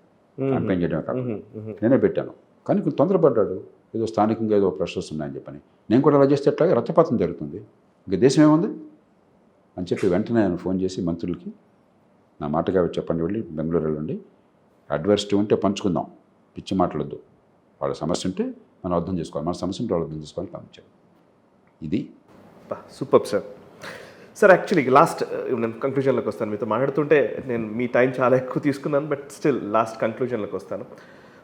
క్యాంపెయిన్ చేయడమే కాకుండా నేనే పెట్టాను. కానీ కొంచెం తొందరపడ్డాడు, ఏదో స్థానికంగా ఏదో ప్రెషర్స్ ఉన్నాయని చెప్పని. నేను కూడా అలా చేస్తే ఎట్లాగా రక్తపాతం జరుగుతుంది, ఇంకా దేశం ఏముంది అని చెప్పి వెంటనే ఆయన ఫోన్ చేసి మంత్రులకి, నా మాటగా చెప్పండి, వెళ్ళి బెంగళూరు వెళ్ళండి, అడ్వర్సిటీ ఉంటే పంచుకుందాం, పిచ్చి మాట్లాడద్దు, వాళ్ళ సమస్య ఉంటే మనం అర్థం చేసుకోవాలి, మన సమస్య ఉంటే వాళ్ళు అర్థం చేసుకోవాలని పంపించారు. ఇది సూపర్ సార్. యాక్చువల్లీ లాస్ట్ నేను కంక్లూజన్లోకి వస్తాను. మీతో మాట్లాడుతుంటే నేను మీ టైం చాలా ఎక్కువ తీసుకున్నాను, బట్ స్టిల్ లాస్ట్ కంక్లూజన్లోకి వస్తాను.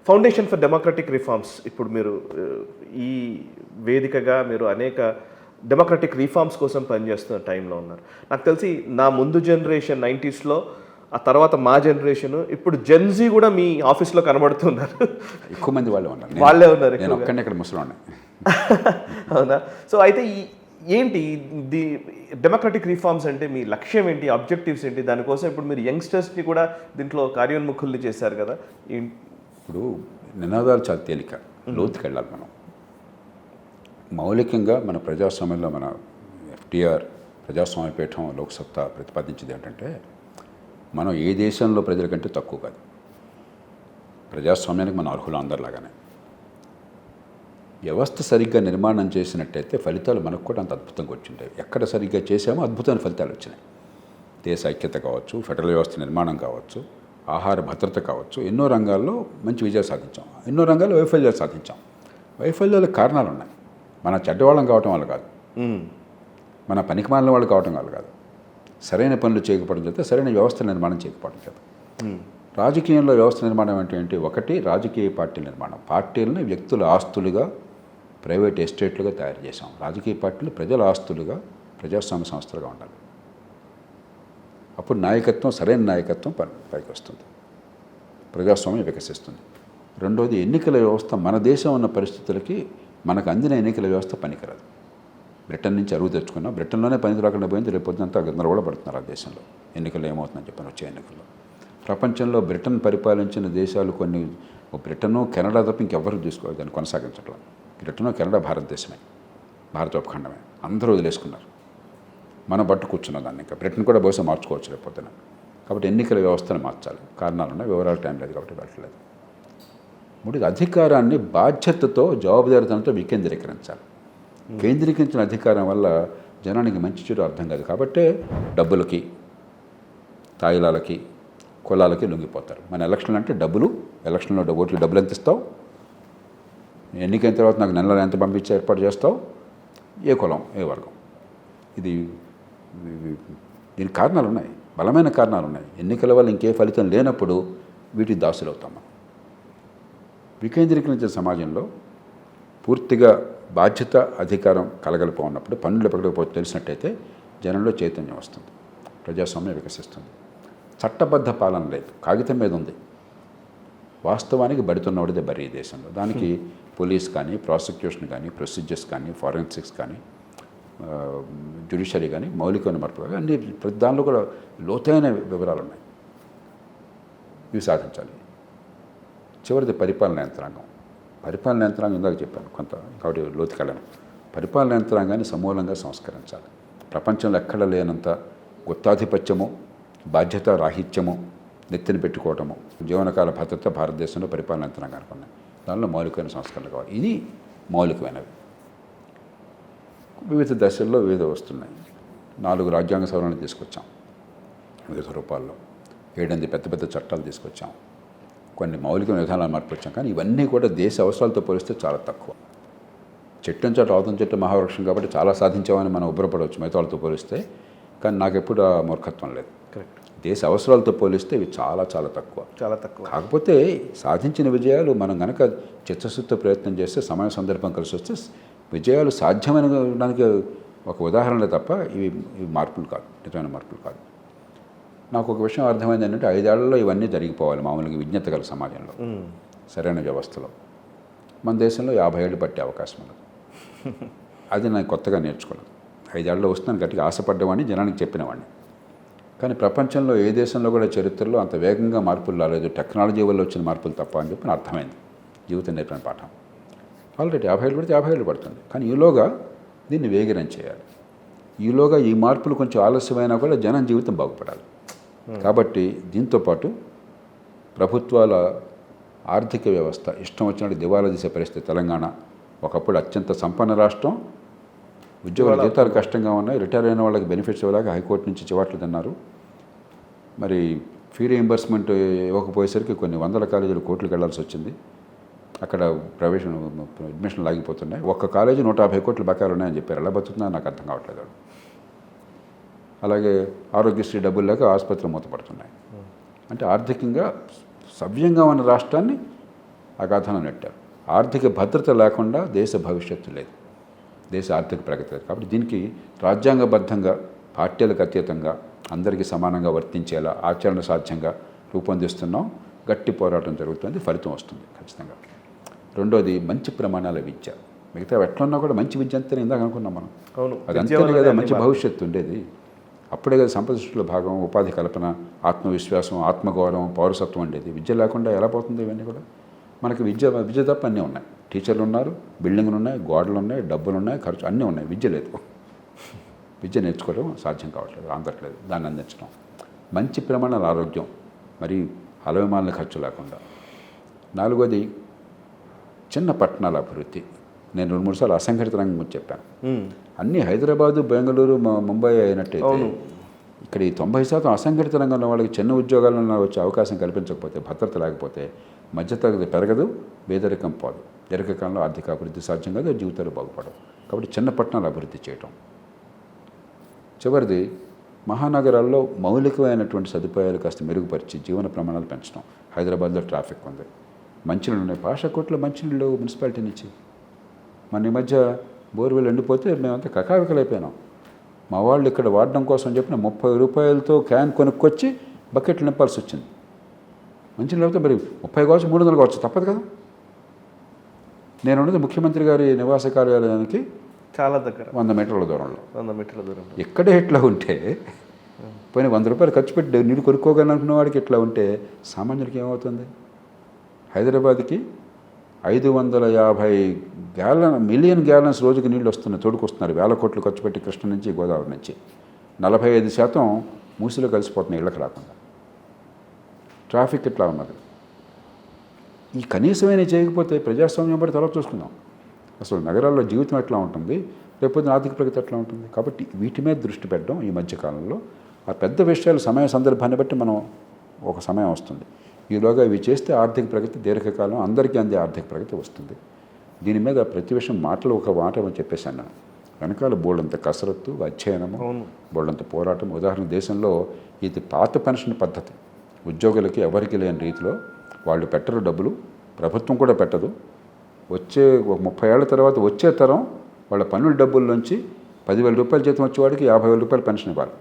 ఫౌండేషన్ ఫర్ డెమోక్రటిక్ రిఫార్మ్స్, ఇప్పుడు మీరు ఈ వేదికగా మీరు అనేక డెమోక్రటిక్ రిఫార్మ్స్ కోసం పనిచేస్తున్న టైంలో ఉన్నారు. నాకు తెలిసి నా ముందు జనరేషన్ 90sలో, ఆ తర్వాత మా జనరేషన్, ఇప్పుడు జెన్జీ కూడా మీ ఆఫీస్లో కనబడుతున్నారు. ఎక్కువ మంది వాళ్ళే ఉన్నారు. నేను ఒక్కడే ఇక్కడ ముసలాన్ని. అవునా? సో అయితే ఏంటి ది డెమోక్రటిక్ రిఫార్మ్స్ అంటే మీ లక్ష్యం ఏంటి, ఆబ్జెక్టివ్స్ ఏంటి? దానికోసం ఇప్పుడు మీరు యంగ్స్టర్స్ని కూడా దీంట్లో కార్యోన్ముఖుల్ని చేశారు కదా. ఇప్పుడు నినాదాలు చాలా తేలిక, లోతుకి వెళ్ళాలి మనం. మౌలికంగా మన ప్రజాస్వామ్యంలో మన FDR ప్రజాస్వామ్య పీఠం లోక్సత్తా ప్రతిపాదించింది ఏంటంటే, మనం ఏ దేశంలో ప్రజల కంటే తక్కువ కాదు, ప్రజాస్వామ్యానికి మన అర్హులు అందరిలాగానే. వ్యవస్థ సరిగ్గా నిర్మాణం చేసినట్టయితే ఫలితాలు మనకు కూడా అంత అద్భుతంగా వచ్చింటాయి. ఎక్కడ సరిగ్గా చేసామో అద్భుతమైన ఫలితాలు వచ్చినాయి. దేశ ఐక్యత కావచ్చు, ఫెడరల్ వ్యవస్థ నిర్మాణం కావచ్చు, ఆహార భద్రత కావచ్చు, ఎన్నో రంగాల్లో మంచి విజయాలు సాధించాం, ఎన్నో రంగాల్లో వైఫల్యాలు సాధించాం. వైఫల్యాలకు కారణాలు ఉన్నాయి. మన చెడ్డవాళ్ళం కావటం వల్ల కాదు, మన పనికిమాలిన వాళ్ళు కావటం వల్ల కాదు, సరైన పనులు చేయకపోవడం చేత, సరైన వ్యవస్థ నిర్మాణం చేయకపోవడం చేత. రాజకీయంలో వ్యవస్థ నిర్మాణం అంటే ఏంటి? ఒకటి, రాజకీయ పార్టీల నిర్మాణం. పార్టీలని వ్యక్తుల ఆస్తులుగా, ప్రైవేట్ ఎస్టేట్లుగా తయారు చేశాం. రాజకీయ పార్టీలు ప్రజల ఆస్తులుగా, ప్రజాస్వామ్య సంస్థలుగా ఉండాలి. అప్పుడు నాయకత్వం, సరైన నాయకత్వం పైకి వస్తుంది, ప్రజాస్వామ్యం వికసిస్తుంది. రెండోది, ఎన్నికల వ్యవస్థ మన దేశం ఉన్న పరిస్థితులకి మనకు అందిన ఎన్నికల వ్యవస్థ పనికిరాదు. బ్రిటన్ నుంచి అరువు తెచ్చుకున్నాం, బ్రిటన్లోనే పనికి రాకుండా పోయింది. రేపు పొద్దునంతా గందరగోళ పడుతున్నారు ఆ దేశంలో. ఎన్నికల్లో ఏమవుతుందని చెప్పాను, వచ్చే ఎన్నికల్లో. ప్రపంచంలో బ్రిటన్ పరిపాలించిన దేశాలు కొన్ని, బ్రిటను, కెనడా తప్ప ఇంకెవ్వరూ తీసుకోవాలి దాన్ని కొనసాగించడం. బ్రిటను, కెనడా భారతదేశమే, భారత ఉపఖండమే. అందరూ వదిలేసుకున్నారు, మనం పట్టు కూర్చున్న దాన్ని. ఇంకా బ్రిటన్ కూడా బహుశా మార్చుకోవచ్చు రేపొద్దున. కాబట్టి ఎన్నికల వ్యవస్థను మార్చాలి. కారణాలు ఉన్నాయి, వివరాలు టైం లేదు కాబట్టి వెళ్ళట్లేదు. మూడోది, అధికారాన్ని బాధ్యతతో, జవాబుదారితనంతో వికేంద్రీకరించాలి. కేంద్రీకరించిన అధికారం వల్ల జనానికి మంచి చెడు అర్థం కాదు. కాబట్టే డబ్బులకి, తాయిలాలకి, కులాలకి లొంగిపోతారు. మన ఎలక్షన్లు అంటే డబ్బులు, ఎలక్షన్లో ఓట్లు డబ్బులు ఎంత ఇస్తావు, ఎన్నికైన తర్వాత నాకు నెలలో ఎంత పంపించి ఏర్పాటు చేస్తావు, ఏ కులం, ఏ వర్గం. దీనికి కారణాలు ఉన్నాయి, బలమైన కారణాలు ఉన్నాయి. ఎన్నికల వల్ల ఇంకే ఫలితం లేనప్పుడు వీటికి దాసులు అవుతాం మనం. వికేంద్రీకరించిన సమాజంలో పూర్తిగా బాధ్యత, అధికారం కలగలిపో ఉన్నప్పుడు, పన్నులు ఎప్పటికపోతే తెలిసినట్టయితే జనంలో చైతన్యం వస్తుంది, ప్రజాస్వామ్యం వికసిస్తుంది. చట్టబద్ధ పాలన లేదు, కాగితం మీద ఉంది, వాస్తవానికి బడితున్నవాడిదే బరి ఈ దేశంలో. దానికి పోలీస్ కానీ, ప్రాసిక్యూషన్ కానీ, ప్రొసీజర్స్ కానీ, ఫారెన్సిక్స్ కానీ, జ్యుడిషియరీ కానీ, మౌలికమైన మార్పులు కానీ, అన్ని ప్రతి దానిలో కూడా లోతైన వివరాలు ఉన్నాయి. ఇవి సాధించాలి. చివరిది పరిపాలన యంత్రాంగం. పరిపాలన యంత్రాంగం ఇందాక చెప్పాను కొంత, కాబట్టి లోతుకెళ్ళను. పరిపాలన యంత్రాంగాన్ని సమూలంగా సంస్కరించాలి. ప్రపంచంలో ఎక్కడ లేనంత గుత్తాధిపత్యము, బాధ్యత రాహిత్యము నెత్తిన పెట్టుకోవటము, జీవనకాల భద్రత భారతదేశంలో పరిపాలన యంత్రాంగానికి ఉన్నాయి. దానిలో మౌలికమైన సంస్కరణలు కావాలి. ఇది మౌలికమైనవి. వివిధ దశల్లో వివిధ వస్తున్నాయి. 4 రాజ్యాంగ సవరణలు తీసుకొచ్చాం వివిధ రూపాల్లో, 7 పెద్ద పెద్ద చట్టాలు తీసుకొచ్చాం, కొన్ని మౌలిక విధానాలు మార్పు వచ్చాం. కానీ ఇవన్నీ కూడా దేశ అవసరాలతో పోలిస్తే చాలా తక్కువ. చెట్టు చాటు అవతం చెట్టు మహావృక్షం కాబట్టి చాలా సాధించామని మనం ఉబ్బరపడవచ్చు మిగతా వాళ్ళతో పోలిస్తే. కానీ నాకు ఎప్పుడు ఆ మూర్ఖత్వం లేదు. కరెక్ట్. దేశ అవసరాలతో పోలిస్తే ఇవి చాలా చాలా తక్కువ, చాలా తక్కువ. కాకపోతే సాధించిన విజయాలు మనం కనుక చిత్తశుద్ధ ప్రయత్నం చేస్తే, సమయ సందర్భం కలిసి వస్తే విజయాలు సాధ్యమనడానికి ఒక ఉదాహరణలే తప్ప ఇవి మార్పులు కాదు, నిజమైన మార్పులు కాదు. నాకు ఒక విషయం అర్థమైంది ఏంటంటే, 5 ఏళ్లలో ఇవన్నీ జరిగిపోవాలి మామూలుగా విజ్ఞత గల సమాజంలో, సరైన వ్యవస్థలో. మన దేశంలో 50 ఏళ్ళు పట్టే అవకాశం ఉన్నది. అది నేను కొత్తగా నేర్చుకోలేదు. 5 ఏళ్ళలో వస్తున్నాను గట్టిగా ఆశపడ్డవాడిని, జనానికి చెప్పినవాడిని. కానీ ప్రపంచంలో ఏ దేశంలో కూడా చరిత్రలో అంత వేగంగా మార్పులు రాలేదు, టెక్నాలజీ వల్ల వచ్చిన మార్పులు తప్ప అని చెప్పి నాకు అర్థమైంది. జీవితం నేర్పిన పాఠం. ఆల్రెడీ 50 ఏళ్ళు పడితే 50 ఏళ్ళు పడుతుంది. కానీ ఈలోగా దీన్ని వేగిరం చేయాలి. ఈలోగా ఈ మార్పులు కొంచెం ఆలస్యమైనా కూడా జనం జీవితం బాగుపడాలి. కాబట్టి దీంతోపాటు ప్రభుత్వాల ఆర్థిక వ్యవస్థ ఇష్టం వచ్చినట్టు దివాలా తీసే పరిస్థితి. తెలంగాణ ఒకప్పుడు అత్యంత సంపన్న రాష్ట్రం, ఉద్యోగుల జీతాలు కష్టంగా ఉన్నాయి, రిటైర్ అయిన వాళ్ళకి బెనిఫిట్స్ ఇవ్వలేక హైకోర్టు నుంచి చివాట్లు తిన్నారు. మరి ఫీ రీయింబర్స్మెంట్ ఇవ్వకపోయేసరికి కొన్ని వందల కాలేజీలు కోట్లకు వెళ్లాల్సి వచ్చింది. అక్కడ అడ్మిషన్ లాగిపోతున్నాయి. ఒక్క కాలేజీ 150 కోట్ల బకాయిలు ఉన్నాయని చెప్పారు. ఎలా బతుకుతున్నా నాకు అర్థం కావట్లేదు. అలాగే ఆరోగ్యశ్రీ డబ్బులు లేక ఆసుపత్రులు మూతపడుతున్నాయి. అంటే ఆర్థికంగా సవ్యంగా ఉన్న రాష్ట్రాన్ని అగాధంలో నెట్టారు. ఆర్థిక భద్రత లేకుండా దేశ భవిష్యత్తు లేదు, దేశ ఆర్థిక ప్రగతి లేదు. కాబట్టి దీనికి రాజ్యాంగబద్ధంగా, పార్టీలకు అతీతంగా అందరికీ సమానంగా వర్తించేలా ఆచరణ సాధ్యంగా రూపొందిస్తున్నాం. గట్టి పోరాటం జరుగుతుంది, ఫలితం వస్తుంది ఖచ్చితంగా. రెండోది, మంచి ప్రమాణాల విద్య. మిగతా ఎట్లన్నా కూడా మంచి విద్య అంతేనే ఇందాక అనుకున్నాం మనం. అవును, అది అంతేనే కదా మంచి భవిష్యత్తు ఉండేది. అప్పుడే కదా సంపద సృష్టిలో భాగం, ఉపాధి కల్పన, ఆత్మవిశ్వాసం, ఆత్మగౌరవం, పౌరసత్వం ఉండేది. విద్య లేకుండా ఎలా పోతుంది? ఇవన్నీ కూడా మనకి విద్య తప్ప అన్నీ ఉన్నాయి. టీచర్లు ఉన్నారు, బిల్డింగ్లు ఉన్నాయి, గోడలు ఉన్నాయి, డబ్బులు ఉన్నాయి, ఖర్చు అన్నీ ఉన్నాయి. విద్య లేదు. విద్య నేర్చుకోవడం సాధ్యం కావట్లేదు, అందట్లేదు. దాన్ని అందించడం, మంచి ప్రమాణాల ఆరోగ్యం, మరి అలవిమాలిన ఖర్చు లేకుండా. 4వది, చిన్న పట్టణాల అభివృద్ధి. నేను 2-3 సార్లు అసంఘటిత రంగం గురించి చెప్పాను. అన్నీ హైదరాబాదు, బెంగళూరు, ముంబై అయినట్టయితే ఇక్కడ ఈ 90% అసంఘటిత రంగంలో వాళ్ళకి చిన్న ఉద్యోగాలలో వచ్చే అవకాశం కల్పించకపోతే, భద్రత లేకపోతే మధ్యతరగతి పెరగదు, పేదరికం పోదు, దీర్ఘకాలంలో ఆర్థిక అభివృద్ధి సాధ్యం కాదు, జీవితాలు బాగుపడవు. కాబట్టి చిన్న పట్టణాలు అభివృద్ధి చేయటం. చివరిది మహానగరాల్లో మౌలికమైనటువంటి సదుపాయాలు కాస్త మెరుగుపరిచి జీవన ప్రమాణాలు పెంచడం. హైదరాబాద్లో ట్రాఫిక్ ఉంది, మంచినీళ్ళు ఉన్నాయి, పాషాకోట్లో మంచినీళ్ళు మున్సిపాలిటీ నుంచి. మన ఈ మధ్య బోర్వెల్ ఎండిపోతే మేమంతా కకావికలైపోయినాం. మా వాళ్ళు ఇక్కడ వాడడం కోసం చెప్పిన 30 రూపాయలతో క్యాన్ కొనుక్కొచ్చి బకెట్లు నింపాల్సి వచ్చింది. మంచినీళ్ళు అయితే మరి 30 కావచ్చు, 300 కావచ్చు, తప్పదు కదా. నేను ఉన్నది ముఖ్యమంత్రి గారి నివాస కార్యాలయానికి చాలా దగ్గర, 100 మీటర్ల దూరంలో. 100 మీటర్ల దూరం. ఎక్కడే ఇట్లా ఉంటే పోయిన 100 రూపాయలు ఖర్చు పెట్టి నీళ్ళు కొనుక్కోగలనుకున్న వాడికి ఇట్లా ఉంటే సామాన్యుడికి ఏమవుతుంది? హైదరాబాద్కి 550 మిలియన్ గ్యాలన్స్ రోజుకి నీళ్ళు వస్తున్నాయి, తోడుకొస్తున్నారు. 1000 కోట్లు ఖర్చు పెట్టి కృష్ణ నుంచి, గోదావరి నుంచి. 45% మూసిలో కలిసిపోతున్నాయి ఇళ్ళకి రాకుండా. ట్రాఫిక్ ఇట్లా ఉన్నది. ఈ కనీసమైన చేయకపోతే ప్రజాస్వామ్యం పడి తర్వాత చూసుకుందాం. అసలు నగరాల్లో జీవితం ఎట్లా ఉంటుంది, రేపొద్దున ఆర్థిక ప్రగతి ఎట్లా ఉంటుంది. కాబట్టి వీటి మీద దృష్టి పెట్టడం ఈ మధ్యకాలంలో. ఆ పెద్ద విషయాలు సమయ సందర్భాన్ని బట్టి మనం ఒక సమయం వస్తుంది. ఈలోగా ఇవి చేస్తే ఆర్థిక ప్రగతి దీర్ఘకాలం అందరికీ అందే ఆర్థిక ప్రగతి వస్తుంది. దీని మీద ప్రతి విషయం మాటలు ఒక మాట అని చెప్పేశాను నేను. వెనకాల బోల్డంత కసరత్తు, అధ్యయనము, బోల్డంత పోరాటం. ఉదాహరణ, దేశంలో ఇది పాత పెన్షన్ పద్ధతి. ఉద్యోగులకి ఎవరికి లేని రీతిలో వాళ్ళు పెట్టరు డబ్బులు, ప్రభుత్వం కూడా పెట్టదు. వచ్చే 30 ఏళ్ల తర్వాత వచ్చే తరం వాళ్ళ పన్నుల డబ్బుల్లోంచి 10,000 రూపాయల జీతం వచ్చేవాడికి 50,000 రూపాయలు పెన్షన్ ఇవ్వాలి.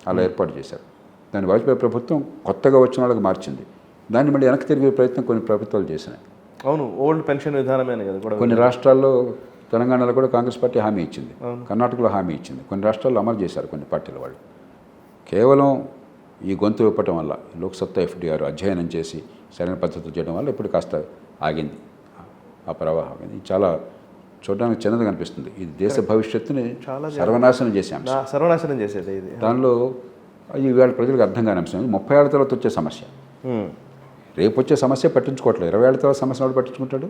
అలా ఏర్పాటు చేశారు. దాన్ని వాజ్పేయి ప్రభుత్వం కొత్తగా వచ్చిన వాళ్ళకి మార్చింది. దాన్ని మళ్ళీ వెనక్కి తిరిగే ప్రయత్నం కొన్ని ప్రభుత్వాలు చేసినాయి. అవును, ఓల్డ్ పెన్షన్ విధానమే కదా కూడా. కొన్ని రాష్ట్రాల్లో, తెలంగాణలో కూడా కాంగ్రెస్ పార్టీ హామీ ఇచ్చింది, కర్ణాటకలో హామీ ఇచ్చింది, కొన్ని రాష్ట్రాల్లో అమలు చేశారు కొన్ని పార్టీల వాళ్ళు. కేవలం ఈ గొంతు విప్పటం వల్ల, లోక్సత్తా FDR అధ్యయనం చేసి సరైన పద్ధతి చేయడం వల్ల ఇప్పుడు కాస్త ఆగింది ఆ ప్రవాహం. ఇది చాలా చూడడానికి చిన్నది కనిపిస్తుంది. ఇది దేశ భవిష్యత్తుని సర్వనాశనం చేసే అంశం, సర్వనాశనం చేసేది ఇది. దానిలో ఈవేళ ప్రజలకు అర్థం కాని అంశం. 30 ఏళ్ల తర్వాత వచ్చే సమస్య, రేపు వచ్చే సమస్య పట్టించుకోవట్లేదు. 20 ఏళ్ల తర్వాత సమస్య ఎవరు పట్టించుకుంటాడు?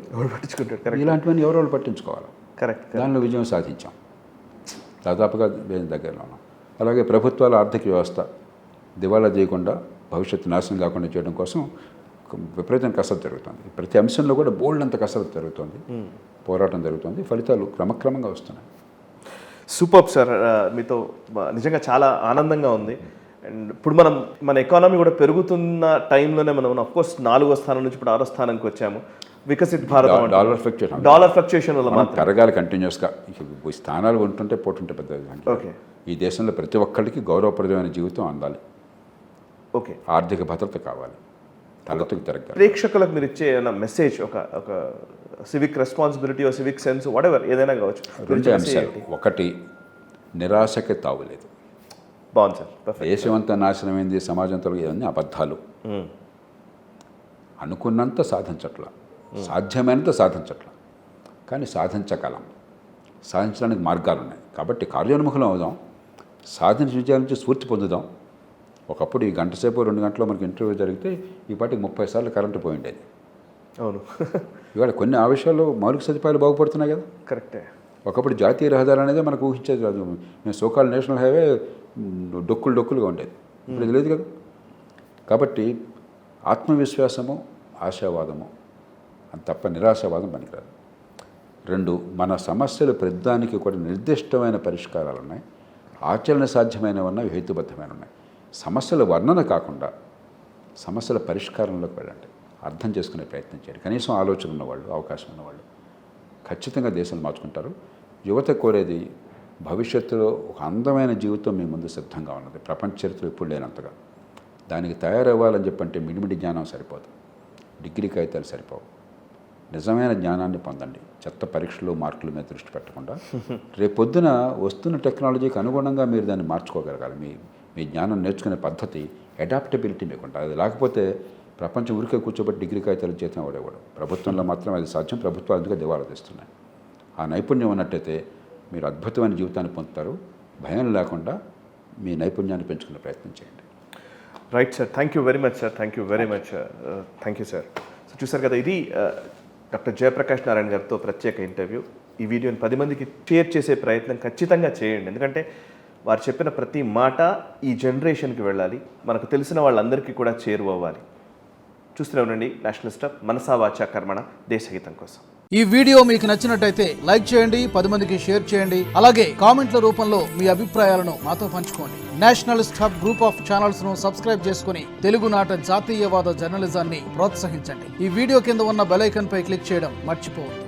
ఇలాంటివన్నీ ఎవరు పట్టించుకోవాలి. కరెక్ట్. దానిలో విజయం సాధించాం దాదాపుగా దగ్గరలో ఉన్నాం. అలాగే ప్రభుత్వాల ఆర్థిక వ్యవస్థ దివాలా చేయకుండా, భవిష్యత్తు నాశనం కాకుండా చేయడం కోసం విపరీతం కసరత్తు జరుగుతుంది. ప్రతి అంశంలో కూడా బోల్డ్ కసరత్తు జరుగుతుంది, పోరాటం జరుగుతుంది. ఫలితాలు క్రమక్రమంగా వస్తున్నాయి. సూపర్ సార్, మీతో నిజంగా చాలా ఆనందంగా ఉంది. అండ్ ఇప్పుడు మన ఎకానమీ కూడా పెరుగుతున్న టైంలోనే మనం అఫ్కోర్స్ 4వ స్థానం నుంచి ఇప్పుడు 6వ స్థానానికి వచ్చాము. వికసిత్ భారత్, డాలర్ ఫ్లక్చుయేషన్ వల్ల మాత్రం పెరగాలి కంటిన్యూస్గా. స్థానాలు ఉంటుంటే పోతుంటే పెద్ద. ఓకే, ఈ దేశంలో ప్రతి ఒక్కరికి గౌరవప్రదమైన జీవితం అందాలి. ఓకే, ఆర్థిక భద్రత కావాలి, తలెత్తుకు తిరగాలి. ప్రేక్షకులకు మీరు ఇచ్చే మెసేజ్, ఒక civic responsibility, civic sense, whatever ఏదైనా కావచ్చు. 2 అంశాలు. ఒకటి, నిరాశకి తావులేదు. బాగుంది సార్. దేశమంతా నాశనమైంది, సమాజంతో ఇవన్నీ అబద్ధాలు. అనుకున్నంత సాధించట్ల, సాధ్యమైనంత సాధించట్ల, కానీ సాధించగలం. సాధించడానికి మార్గాలు ఉన్నాయి. కాబట్టి కార్యోన్ముఖులం అవుదాం, సాధించిన విజయాల నుంచి స్ఫూర్తి పొందుదాం. ఒకప్పుడు ఈ గంట సేపు 2 గంటలో మనకి ఇంటర్వ్యూ జరిగితే ఈ పాటికి 30 సార్లు కరెంటు పోయిండేది. అవును, ఇవాళ కొన్ని ఆవిషయాల్లో మౌలిక సదుపాయాలు బాగుపడుతున్నాయి కదా. కరెక్టే. ఒకప్పుడు జాతీయ రహదారి అనేది మనకు ఊహించేది కాదు. మేము సోకాల్ నేషనల్ హైవే డొక్కులుగా ఉండేది, ఇప్పుడు ఇది లేదు కదా. కాబట్టి ఆత్మవిశ్వాసము, ఆశావాదము అని తప్ప నిరాశావాదం పనికిరాదు. 2, మన సమస్యలు ప్రతిదానికి కూడా నిర్దిష్టమైన పరిష్కారాలు ఉన్నాయి, ఆచరణ సాధ్యమైనవి ఉన్నాయి, హేతుబద్ధమైన ఉన్నాయి. సమస్యల వర్ణన కాకుండా సమస్యల పరిష్కారంలోకి వెళ్ళండి, అర్థం చేసుకునే ప్రయత్నం చేయండి. కనీసం ఆలోచన ఉన్నవాళ్ళు, అవకాశం ఉన్నవాళ్ళు ఖచ్చితంగా దేశాలు మార్చుకుంటారు. యువత కోరేది భవిష్యత్తులో ఒక అందమైన జీవితం మీ ముందు సిద్ధంగా ఉన్నది, ప్రపంచ చరిత్ర ఎప్పుడు లేనంతగా. దానికి తయారవ్వాలని చెప్పంటే మిడిమిడి జ్ఞానం సరిపోదు, డిగ్రీ కాగితాలు సరిపోవు. నిజమైన జ్ఞానాన్ని పొందండి. చెత్త పరీక్షలు, మార్కుల మీద దృష్టి పెట్టకుండా రేపొద్దున వస్తున్న టెక్నాలజీకి అనుగుణంగా మీరు దాన్ని మార్చుకోగలగాలి. మీ జ్ఞానం నేర్చుకునే పద్ధతి, అడాప్టబిలిటీ మీకుంటారు. అది లేకపోతే ప్రపంచం ఊరికే కూర్చోబెట్టి డిగ్రీ కాగితాలు చేతం వాడేవాడు. ప్రభుత్వంలో మాత్రం అది సాధ్యం. ప్రభుత్వాలు అందుకే దివాలా తీస్తున్నాయి. ఆ నైపుణ్యం ఉన్నట్టయితే మీరు అద్భుతమైన జీవితాన్ని పొందుతారు. భయం లేకుండా మీ నైపుణ్యాన్ని పెంచుకునే ప్రయత్నం చేయండి. Right sir, thank you very much sir. Thank you very much. Thank you sir. So చూసారు కదా, ఇది డాక్టర్ జయప్రకాష్ నారాయణ గారితో ప్రత్యేక ఇంటర్వ్యూ. ఈ వీడియోని 10 మందికి షేర్ చేసే ప్రయత్నం ఖచ్చితంగా చేయండి. ఎందుకంటే వారు చెప్పిన ప్రతి మాట ఈ జనరేషన్కి వెళ్ళాలి, మనకు తెలిసిన వాళ్ళందరికీ కూడా చేరువవ్వాలి. చూస్తూనే ఉండండి నేషనలిస్ట్ హబ్, మనసా వాచా కర్మణ, దేశహితం కోసం. ఈ వీడియో మీకు నచ్చినట్టయితే లైక్ చేయండి, 10 మందికి షేర్ చేయండి. అలాగే కామెంట్ల రూపంలో మీ అభిప్రాయాలను మాతో పంచుకోండి. Nationalist hub group of channels ను సబ్స్క్రైబ్ చేసుకుని తెలుగునాట జాతీయవాద జర్నలిజాన్ని ప్రోత్సహించండి. ఈ వీడియో కింద ఉన్న బెల్ ఐకాన్ పై క్లిక్ చేయడం మర్చిపోవద్దు.